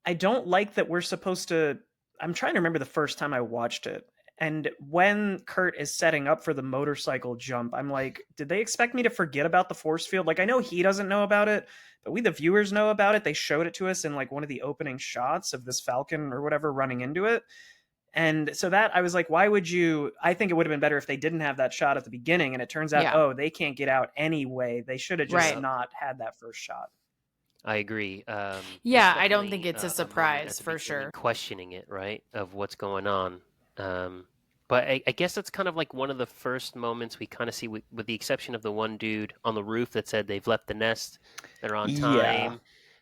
I don't like that we're supposed to, I'm trying to remember the first time I watched it. And when Kurt is setting up for the motorcycle jump, I'm like, did they expect me to forget about the force field? Like, I know he doesn't know about it, but we, the viewers, know about it. They showed it to us in like one of the opening shots of this Falcon or whatever running into it. And so that I was like, why would you? I think it would have been better if they didn't have that shot at the beginning. And it turns out, oh, they can't get out anyway. They should have just not had that first shot. I agree. I don't think it's a surprise for sure. Questioning it, right, of what's going on. But I guess that's kind of like one of the first moments we kind of see, with the exception of the one dude on the roof that said they've left the nest, they're on time. Yeah.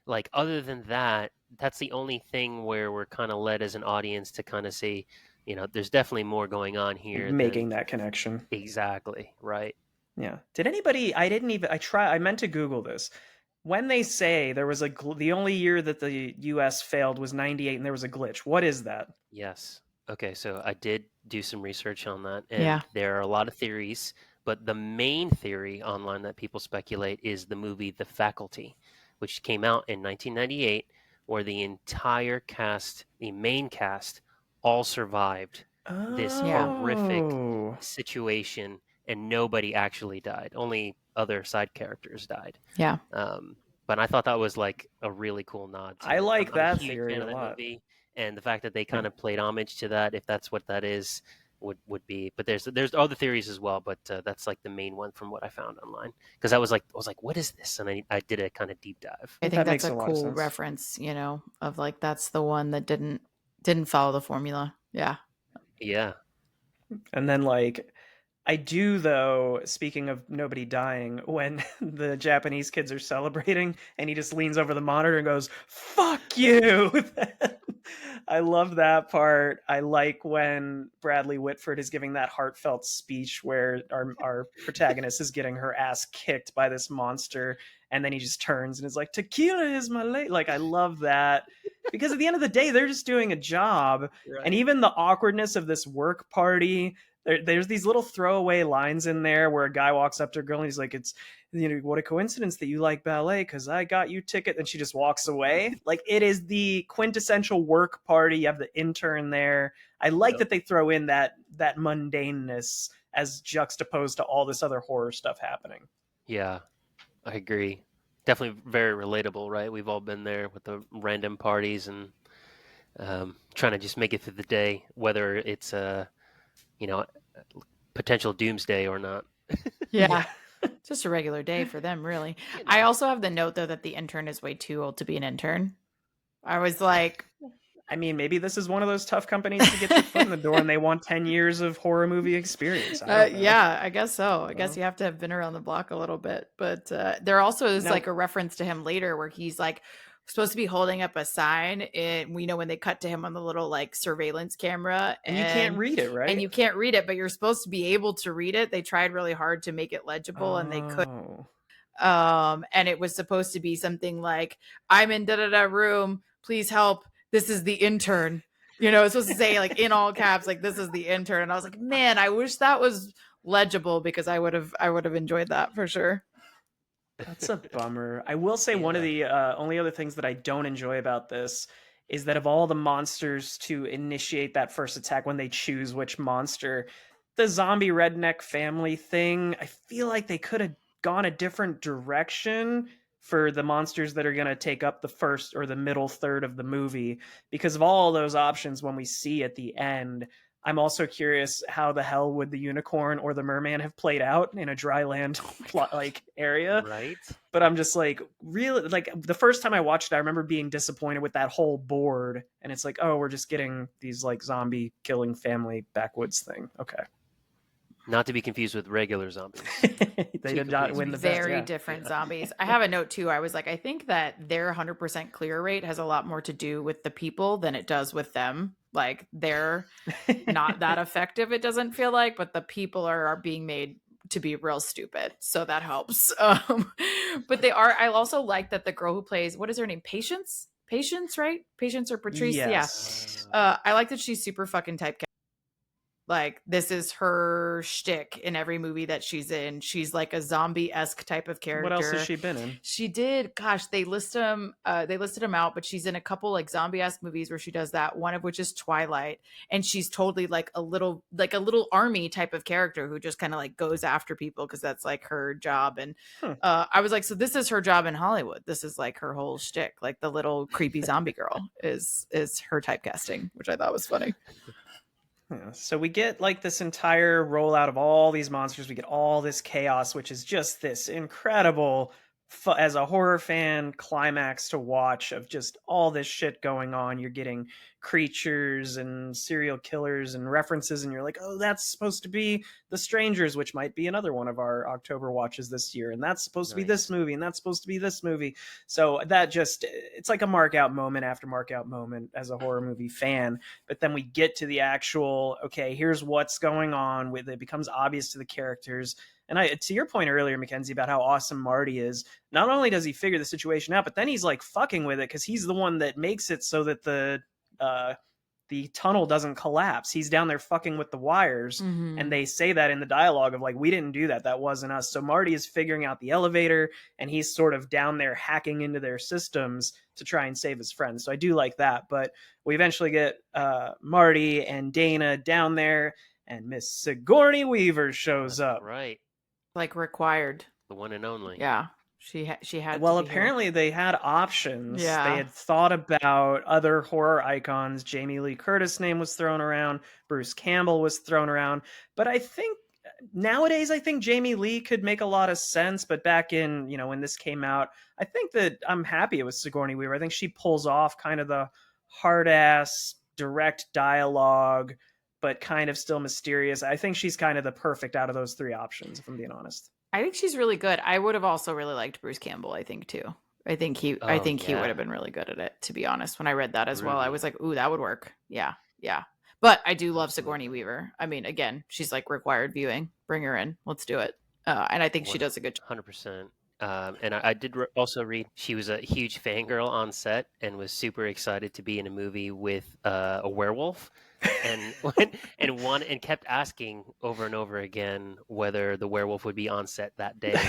Like, other than that, that's the only thing where we're kind of led as an audience to kind of see, there's definitely more going on here. Making that connection. Exactly, right. Yeah. Did anybody, I meant to Google this. When they say there was the only year that the US failed was 98 and there was a glitch, what is that? Yes. Okay, so I did do some research on that, and there are a lot of theories, but the main theory online that people speculate is the movie The Faculty, which came out in 1998, where the entire cast, the main cast, all survived this horrific situation, and nobody actually died. Only other side characters died. Yeah. But I thought that was like a really cool nod. I like that theory a lot. Movie. And the fact that they kind of played homage to that, if that's what that is, would be. But there's other theories as well, but that's like the main one from what I found online. Because I was like, what is this? And I did a kind of deep dive. I think that's a cool reference, of like that's the one that didn't follow the formula. Yeah. Yeah. And then like I do, though, speaking of nobody dying, when the Japanese kids are celebrating and he just leans over the monitor and goes, "Fuck you." I love that part. I like when Bradley Whitford is giving that heartfelt speech where our protagonist is getting her ass kicked by this monster, and then he just turns and is like, "Tequila is my late." Like, I love that because at the end of the day, they're just doing a job, Right. and even the awkwardness of this work party. There's these little throwaway lines in there where a guy walks up to a girl and he's like, "It's, you know, what a coincidence that you like ballet because I got you ticket," and she just walks away. Like, it is the quintessential work party. You have the intern there. I like that they throw in that mundaneness as juxtaposed to all this other horror stuff happening. Yeah, I agree. Definitely very relatable, right? We've all been there with the random parties and trying to just make it through the day, whether it's potential doomsday or not. Yeah. Just a regular day for them, really. You know. I also have the note, though, that the intern is way too old to be an intern. I was like... I mean, maybe this is one of those tough companies to get your foot in the door and they want 10 years of horror movie experience. Yeah, I guess so. I guess you have to have been around the block a little bit. But there also is like a reference to him later where he's like supposed to be holding up a sign, and we know when they cut to him on the little like surveillance camera, and you can't read it, right? And you can't read it, but you're supposed to be able to read it. They tried really hard to make it legible, and they couldn't. And it was supposed to be something like, "I'm in da-da-da room, please help, this is the intern." You know, it's supposed to say like in all caps, like, "This is the intern." And I was like, man, I wish that was legible because I would have enjoyed that for sure. That's a bummer. I will say one of the only other things that I don't enjoy about this is that of all the monsters to initiate that first attack when they choose which monster, the zombie redneck family thing, I feel like they could have gone a different direction for the monsters that are going to take up the first or the middle third of the movie, because of all those options when we see at the end. I'm also curious how the hell would the unicorn or the merman have played out in a dry land like area. Right. But I'm just like, really, like the first time I watched it, I remember being disappointed with that whole board. And it's like, oh, we're just getting these like zombie killing family backwoods thing. Okay. Not to be confused with regular zombies. They did not win the best. Very different zombies. I have a note too. I was like, I think that their 100% clear rate has a lot more to do with the people than it does with them. Like, they're not that effective, it doesn't feel like, but the people are being made to be real stupid. So that helps. But they are, I also like that the girl who plays, what is her name? Patience, right? Patience or Patrice? Yes. Yeah. I like that she's super fucking typecast. Like, this is her shtick in every movie that she's in. She's like a zombie-esque type of character. What else has she been in? She did, gosh, they listed them out, but she's in a couple like zombie-esque movies where she does that. One of which is Twilight, and she's totally like a little army type of character who just kind of like goes after people because that's like her job. And I was like, so this is her job in Hollywood. This is like her whole shtick. Like, the little creepy zombie girl is her typecasting, which I thought was funny. Yeah, so we get like this entire rollout of all these monsters. We get all this chaos, which is just this incredible, as a horror fan, climax to watch of just all this shit going on. You're getting creatures and serial killers and references, and you're like, oh, that's supposed to be The Strangers, which might be another one of our October watches this year, and that's supposed to be this movie, and that's supposed to be this movie. So that just, it's like a mark out moment after mark out moment as a horror movie fan. But then we get to the actual, okay, here's what's going on with it. Becomes obvious to the characters. And to your point earlier, Mackenzie, about how awesome Marty is, not only does he figure the situation out, but then he's like fucking with it because he's the one that makes it so that the tunnel doesn't collapse. He's down there fucking with the wires. Mm-hmm. And they say that in the dialogue of like, we didn't do that. That wasn't us. So Marty is figuring out the elevator, and he's sort of down there hacking into their systems to try and save his friends. So I do like that. But we eventually get Marty and Dana down there, and Miss Sigourney Weaver shows up. Right. Like, required. The one and only. Yeah. She had. Well, apparently they had options. Yeah. They had thought about other horror icons. Jamie Lee Curtis' name was thrown around. Bruce Campbell was thrown around. But I think nowadays, Jamie Lee could make a lot of sense. But back in, when this came out, I think that I'm happy it was Sigourney Weaver. I think she pulls off kind of the hard-ass, direct dialogue, but kind of still mysterious. I think she's kind of the perfect out of those three options, if I'm being honest. I think she's really good. I would have also really liked Bruce Campbell, I think, too. I think he would have been really good at it, to be honest. When I read that as well, I was like, ooh, that would work. Yeah. But I do love Sigourney Weaver. I mean, again, she's like required viewing. Bring her in. Let's do it. And I think she does a good job. 100%. And I did also read she was a huge fangirl on set and was super excited to be in a movie with a werewolf, and kept asking over and over again whether the werewolf would be on set that day,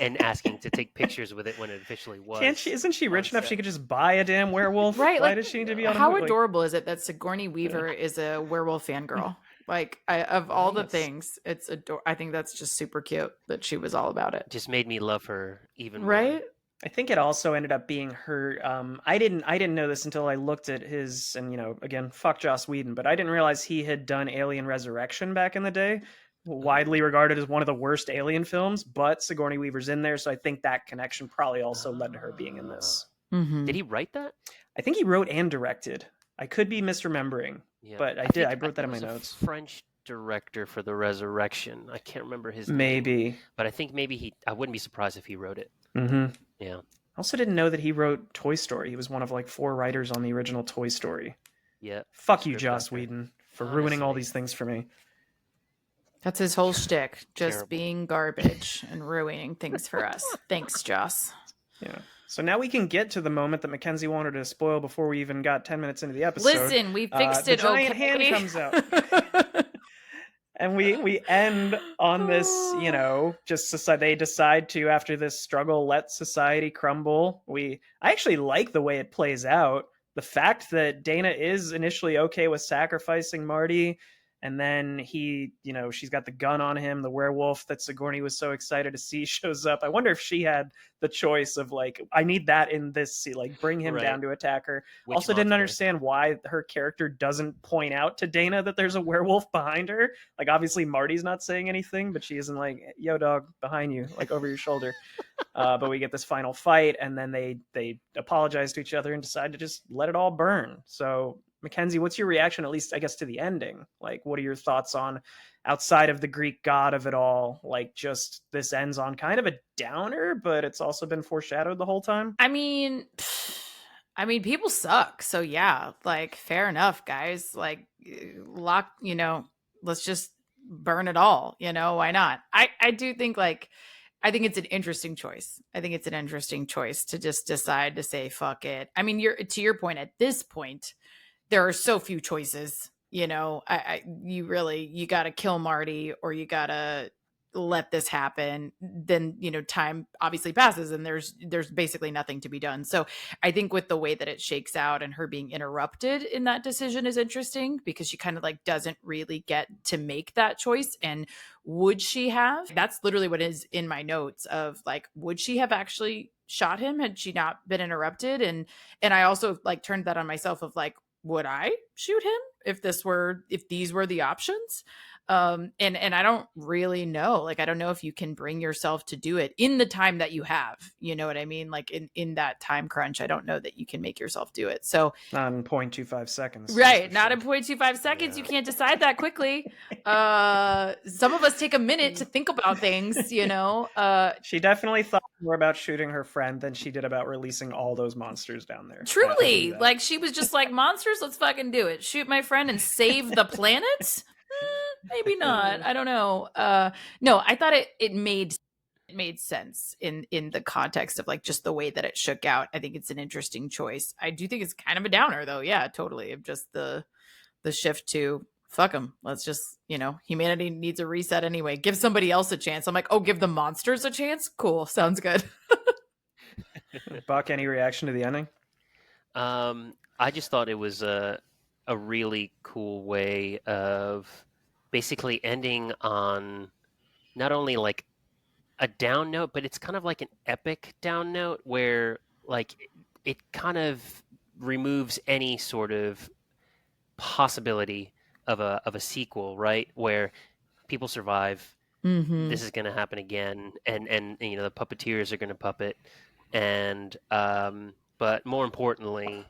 and asking to take pictures with it when it officially was. Isn't she rich enough she could just buy a damn werewolf? Right? Why does she need to be on? How adorable is it that Sigourney Weaver is a werewolf fangirl? Like, of all the things, it's I think that's just super cute that she was all about it. Just made me love her even more. Right? I think it also ended up being her. I didn't know this until I looked at his, and again, fuck Joss Whedon, but I didn't realize he had done Alien Resurrection back in the day, widely regarded as one of the worst Alien films. But Sigourney Weaver's in there, so I think that connection probably also led to her being in this. Mm-hmm. Did he write that? I think he wrote and directed. I could be misremembering, but I wrote that in my notes. French director for the Resurrection. I can't remember his name. But I think maybe I wouldn't be surprised if he wrote it. Mm-hmm. Yeah. I also didn't know that he wrote Toy Story. He was one of like 4 writers on the original Toy Story. Yeah. Fuck you, Joss Whedon, for ruining all these things for me. That's his whole shtick, just being garbage and ruining things for us. Thanks, Joss. Yeah. So now we can get to the moment that Mackenzie wanted to spoil before we even got 10 minutes into the episode. Listen, we fixed it. The giant hand comes out. And we end on this, they decide to, after this struggle, let society crumble. I actually like the way it plays out. The fact that Dana is initially okay with sacrificing Marty, and then she's got the gun on him. The werewolf that Sigourney was so excited to see shows up. I wonder if she had the choice of I need that in this scene, bring him down to attack her. Also didn't understand why her character doesn't point out to Dana that there's a werewolf behind her. Obviously Marty's not saying anything, but she isn't yo dog, behind you, over your shoulder. But we get this final fight, and then they apologize to each other and decide to just let it all burn. So Mackenzie, what's your reaction, at least, I guess, to the ending? What are your thoughts on, outside of the Greek god of it all, just this ends on kind of a downer, but it's also been foreshadowed the whole time? I mean, people suck. So yeah, fair enough, guys. Let's just burn it all. Why not? I do think I think it's an interesting choice. I think it's an interesting choice to just decide to say, fuck it. I mean, to your point, at this point, there are so few choices, you got to kill Marty, or you got to let this happen. Then, time obviously passes and there's basically nothing to be done. So I think with the way that it shakes out and her being interrupted in that decision is interesting, because she kind of doesn't really get to make that choice. And would she have? That's literally what is in my notes of would she have actually shot him had she not been interrupted? And I also turned that on myself of would I shoot him if these were the options? And I don't really know. I don't know if you can bring yourself to do it in the time that you have. You know what I mean? In that time crunch, I don't know that you can make yourself do it. So not in 0.25 seconds. Right. Not in 0.25 seconds. Yeah. You can't decide that quickly. Some of us take a minute to think about things, She definitely thought more about shooting her friend than she did about releasing all those monsters down there. Truly. She was just monsters, let's fucking do it. Shoot my friend and save the planet? Maybe not. I don't know. No, I thought it made sense in the context of just the way that it shook out. I think it's an interesting choice. I do think it's kind of a downer though. Yeah, totally. Of just the shift to fuck them. Let's just, humanity needs a reset anyway. Give somebody else a chance. I'm give the monsters a chance? Cool. Sounds good. Buck, any reaction to the ending? I just thought it was a really cool way of basically ending on not only a down note, but it's kind of an epic down note where it kind of removes any sort of possibility of a sequel, right? Where people survive. Mm-hmm. This is going to happen again, and the puppeteers are going to puppet, and but more importantly,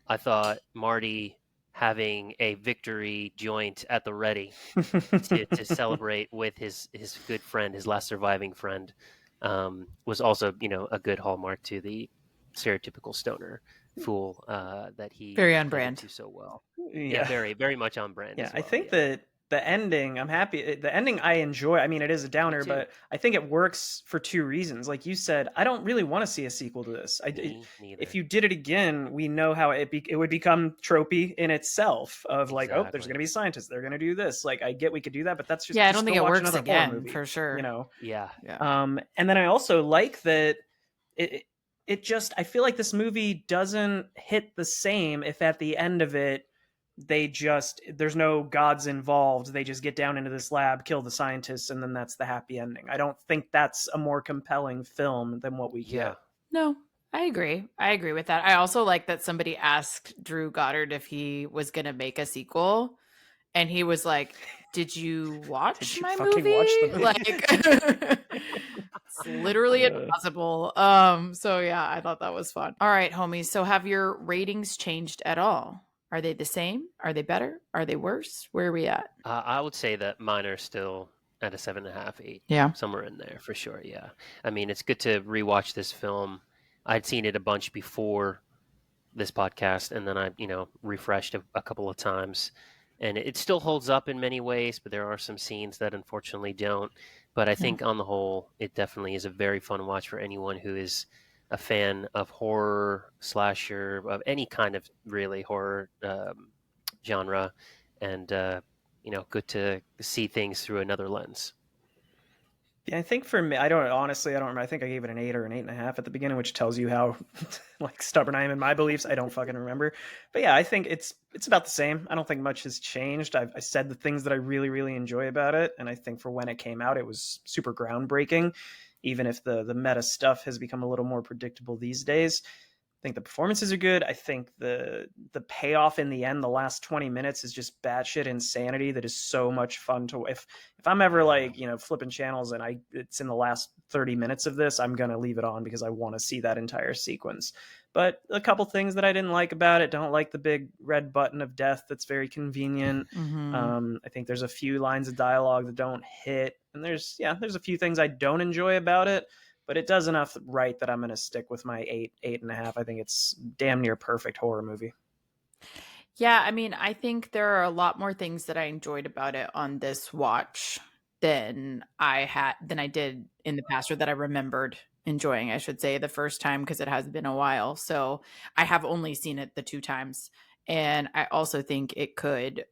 I thought Marty having a victory joint at the ready to celebrate with his good friend, his last surviving friend, was also a good hallmark to the stereotypical stoner fool that he very on played brand into so well. Yeah, very, very much on brand. Yeah, as well. I think that the ending, I'm happy. The ending I enjoy. I mean, it is a downer, but I think it works for two reasons. Like you said, I don't really want to see a sequel to this. Me neither. If you did it again, we know how it would become tropey in itself. Of like, oh, there's going to be scientists. They're going to do this. Like, I get we could do that, but that's just I don't think it watch works another again horror movie, for sure. You know. Yeah. And then I also like that it just, I feel like this movie doesn't hit the same if at the end of it there's no gods involved. They just get down into this lab, kill the scientists, and then that's the happy ending. I don't think that's a more compelling film than what we get. No, I agree. I agree with that. I also like that somebody asked Drew Goddard if he was going to make a sequel. And he was like, did you watch my movie? Like, it's literally impossible. So yeah, I thought that was fun. All right, homies. So have your ratings changed at all? Are they the same? Are they better? Are they worse? Where are we at? I would say that mine are still at a 7.5, 8. Yeah. Somewhere in there for sure. Yeah. I mean, it's good to rewatch this film. I'd seen it a bunch before this podcast, and then I, refreshed a couple of times. And it still holds up in many ways, but there are some scenes that unfortunately don't. But I think on the whole, it definitely is a very fun watch for anyone who is a fan of horror, slasher, of any kind of really horror genre, and good to see things through another lens. Yeah, I think for me, I don't remember. I think I gave it an 8 or an 8.5 at the beginning, which tells you how like stubborn I am in my beliefs. I don't fucking remember. But yeah, I think it's about the same. I don't think much has changed. I said the things that I really, really enjoy about it. And I think for when it came out, it was super groundbreaking, even if the meta stuff has become a little more predictable these days. I think the performances are good. I think the payoff in the end, the last 20 minutes, is just batshit insanity that is so much fun to. If I'm ever like flipping channels and it's in the last 30 minutes of this, I'm gonna leave it on because I want to see that entire sequence. But a couple things that I didn't like about it: don't like the big red button of death that's very convenient. Mm-hmm. I think there's a few lines of dialogue that don't hit, and there's a few things I don't enjoy about it. But it does enough right that I'm going to stick with my 8.5. I think it's damn near perfect horror movie. Yeah, I mean, I think there are a lot more things that I enjoyed about it on this watch than I did in the past, or that I remembered enjoying, I should say, the first time, because it has been a while. So I have only seen it the 2 times. And I also think it could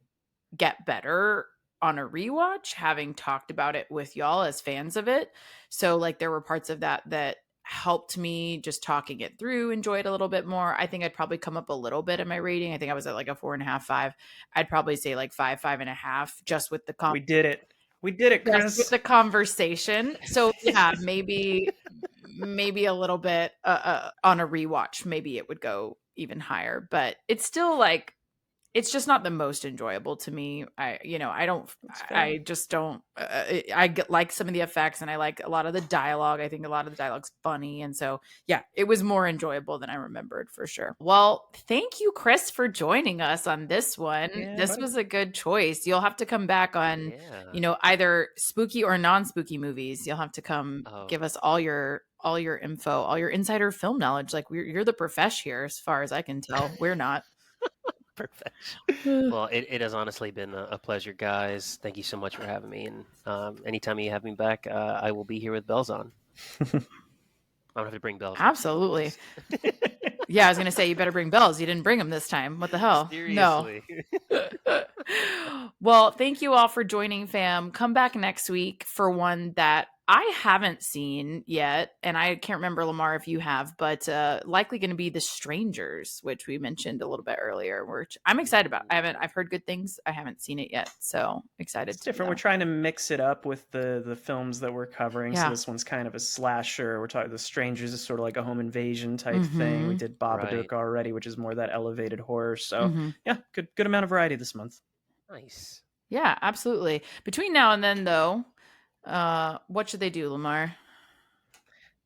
get better on a rewatch, having talked about it with y'all as fans of it. So like there were parts of that helped me just talking it through, enjoy it a little bit more. I think I'd probably come up a little bit in my rating. I think I was at like a 4.5, 5. I'd probably say like 5, 5.5, just with the We did it, Chris. Just with the conversation. So yeah, maybe a little bit on a rewatch, maybe it would go even higher, but it's still like, it's just not the most enjoyable to me. I just don't. I like some of the effects, and I like a lot of the dialogue. I think a lot of the dialogue's funny, and so yeah, it was more enjoyable than I remembered for sure. Well, thank you, Chris, for joining us on this one. This was a good choice. You'll have to come back on, either spooky or non-spooky movies. You'll have to come give us all your info, all your insider film knowledge. Like you're the profesh here, as far as I can tell. We're not. Perfect. Well, it has honestly been a pleasure, guys. Thank you so much for having me. And anytime you have me back, I will be here with bells on. I don't have to bring bells. Absolutely. Yeah, I was going to say, you better bring bells. You didn't bring them this time. What the hell? Seriously. No. Well, thank you all for joining, fam. Come back next week for one that I haven't seen yet, and I can't remember, Lemar, if you have, but likely going to be The Strangers, which we mentioned a little bit earlier, which I'm excited about. I've heard good things. I haven't seen it yet, so excited. It's different. We're trying to mix it up with the films that we're covering. Yeah. So this one's kind of a slasher. We're talking The Strangers is sort of like a home invasion type thing. We did Babadook already, which is more that elevated horror. So yeah, good amount of variety this month. Nice. Yeah, absolutely. Between now and then, though, what should they do, Lemar?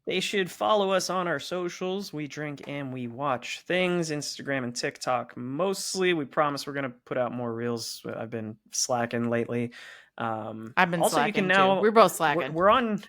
They should follow us on our socials. We drink and we watch things. Instagram and TikTok mostly. We promise we're going to put out more reels. I've been slacking lately. I've been also, slacking you can now, too. We're both slacking. We're on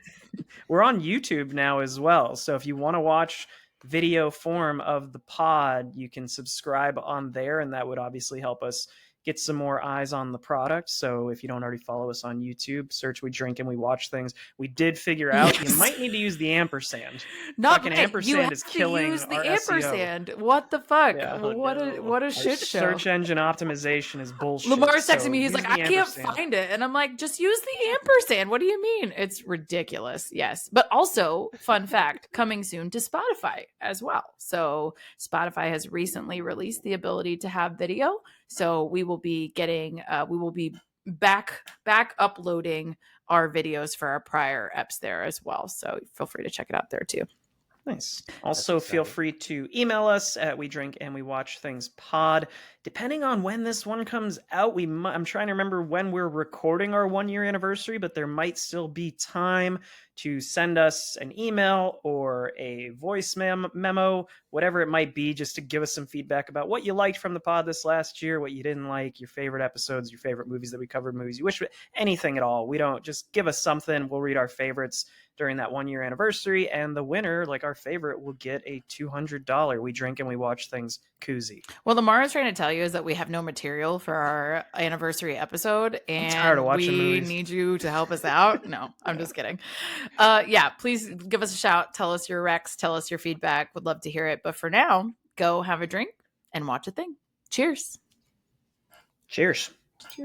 YouTube now as well. So if you want to watch video form of the pod, you can subscribe on there, and that would obviously help us get some more eyes on the product. So if you don't already follow us on YouTube, search We Drink and We Watch Things. We did figure out you might need to use the ampersand. Not fucking ampersand is killing use the our ampersand. SEO. What the fuck? Yeah. What a shit show. Search engine optimization is bullshit. Lamar's texting me. He's like, I can't find it. And I'm like, just use the ampersand. What do you mean? It's ridiculous. Yes. But also, fun fact, coming soon to Spotify as well. So Spotify has recently released the ability to have video. So we will be back uploading our videos for our prior eps there as well. So feel free to check it out there too. Nice. Also, feel free to email us at wedrinkandwewatchthingspod. Depending on when this one comes out, I'm trying to remember when we're recording our 1-year anniversary, but there might still be time to send us an email or a voice memo, whatever it might be, just to give us some feedback about what you liked from the pod this last year, what you didn't like, your favorite episodes, your favorite movies that we covered, movies you wish, anything at all. We don't, just give us something. We'll read our favorites during that 1-year anniversary, and the winner, like our favorite, will get a $200 We Drink and We Watch Things koozie. Well, Lamar is trying to tell you is that we have no material for our anniversary episode, and I'm tired of watching movies. Need you to help us out. No, I'm just kidding. Yeah, please give us a shout. Tell us your recs. Tell us your feedback. Would love to hear it. But for now, go have a drink and watch a thing. Cheers. Cheers.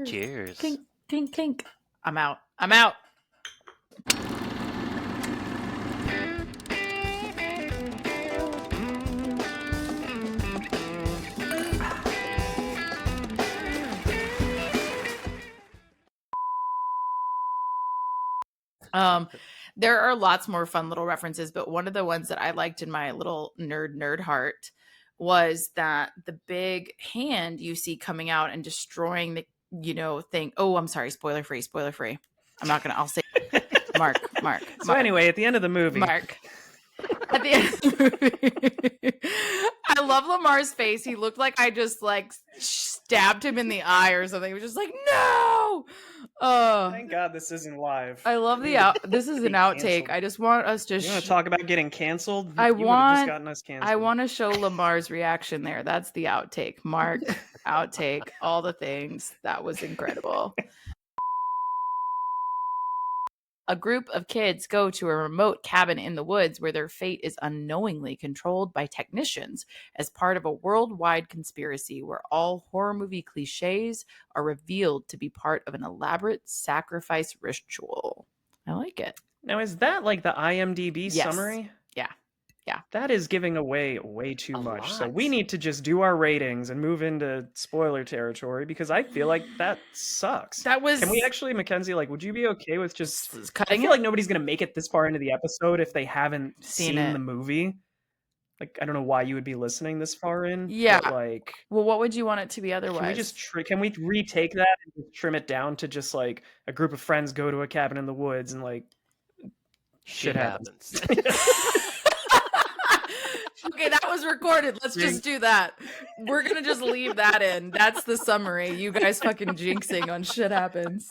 Cheers. Clink, clink, clink. I'm out. I'm out. There are lots more fun little references, but one of the ones that I liked in my little nerd heart was that the big hand you see coming out and destroying the, thing. Oh, I'm sorry. Spoiler free. I'll say Mark. So anyway, at the end of the movie, Mark. At the end of the movie, I love Lamar's face. He looked like I just stabbed him in the eye or something. He was just like, no. Thank God this isn't live. I love this is an outtake. Canceled. I just want us to. You want to talk about getting canceled? I just gotten us canceled. I want to show Lamar's reaction there. That's the outtake. Mark, outtake, all the things. That was incredible. A group of kids go to a remote cabin in the woods where their fate is unknowingly controlled by technicians as part of a worldwide conspiracy where all horror movie cliches are revealed to be part of an elaborate sacrifice ritual. I like it. Now, is that like the IMDb summary? Yeah. That is giving away way too much. Lot. So we need to just do our ratings and move into spoiler territory because I feel like that sucks. Can we actually, Mackenzie, would you be okay with just cutting? I feel like nobody's going to make it this far into the episode if they haven't seen the movie. I don't know why you would be listening this far in. Yeah. But well, what would you want it to be otherwise? Can we just can we retake that and just trim it down to just a group of friends go to a cabin in the woods and shit happens. Okay, that was recorded. Let's just do that. We're going to just leave that in. That's the summary. You guys fucking jinxing on shit happens.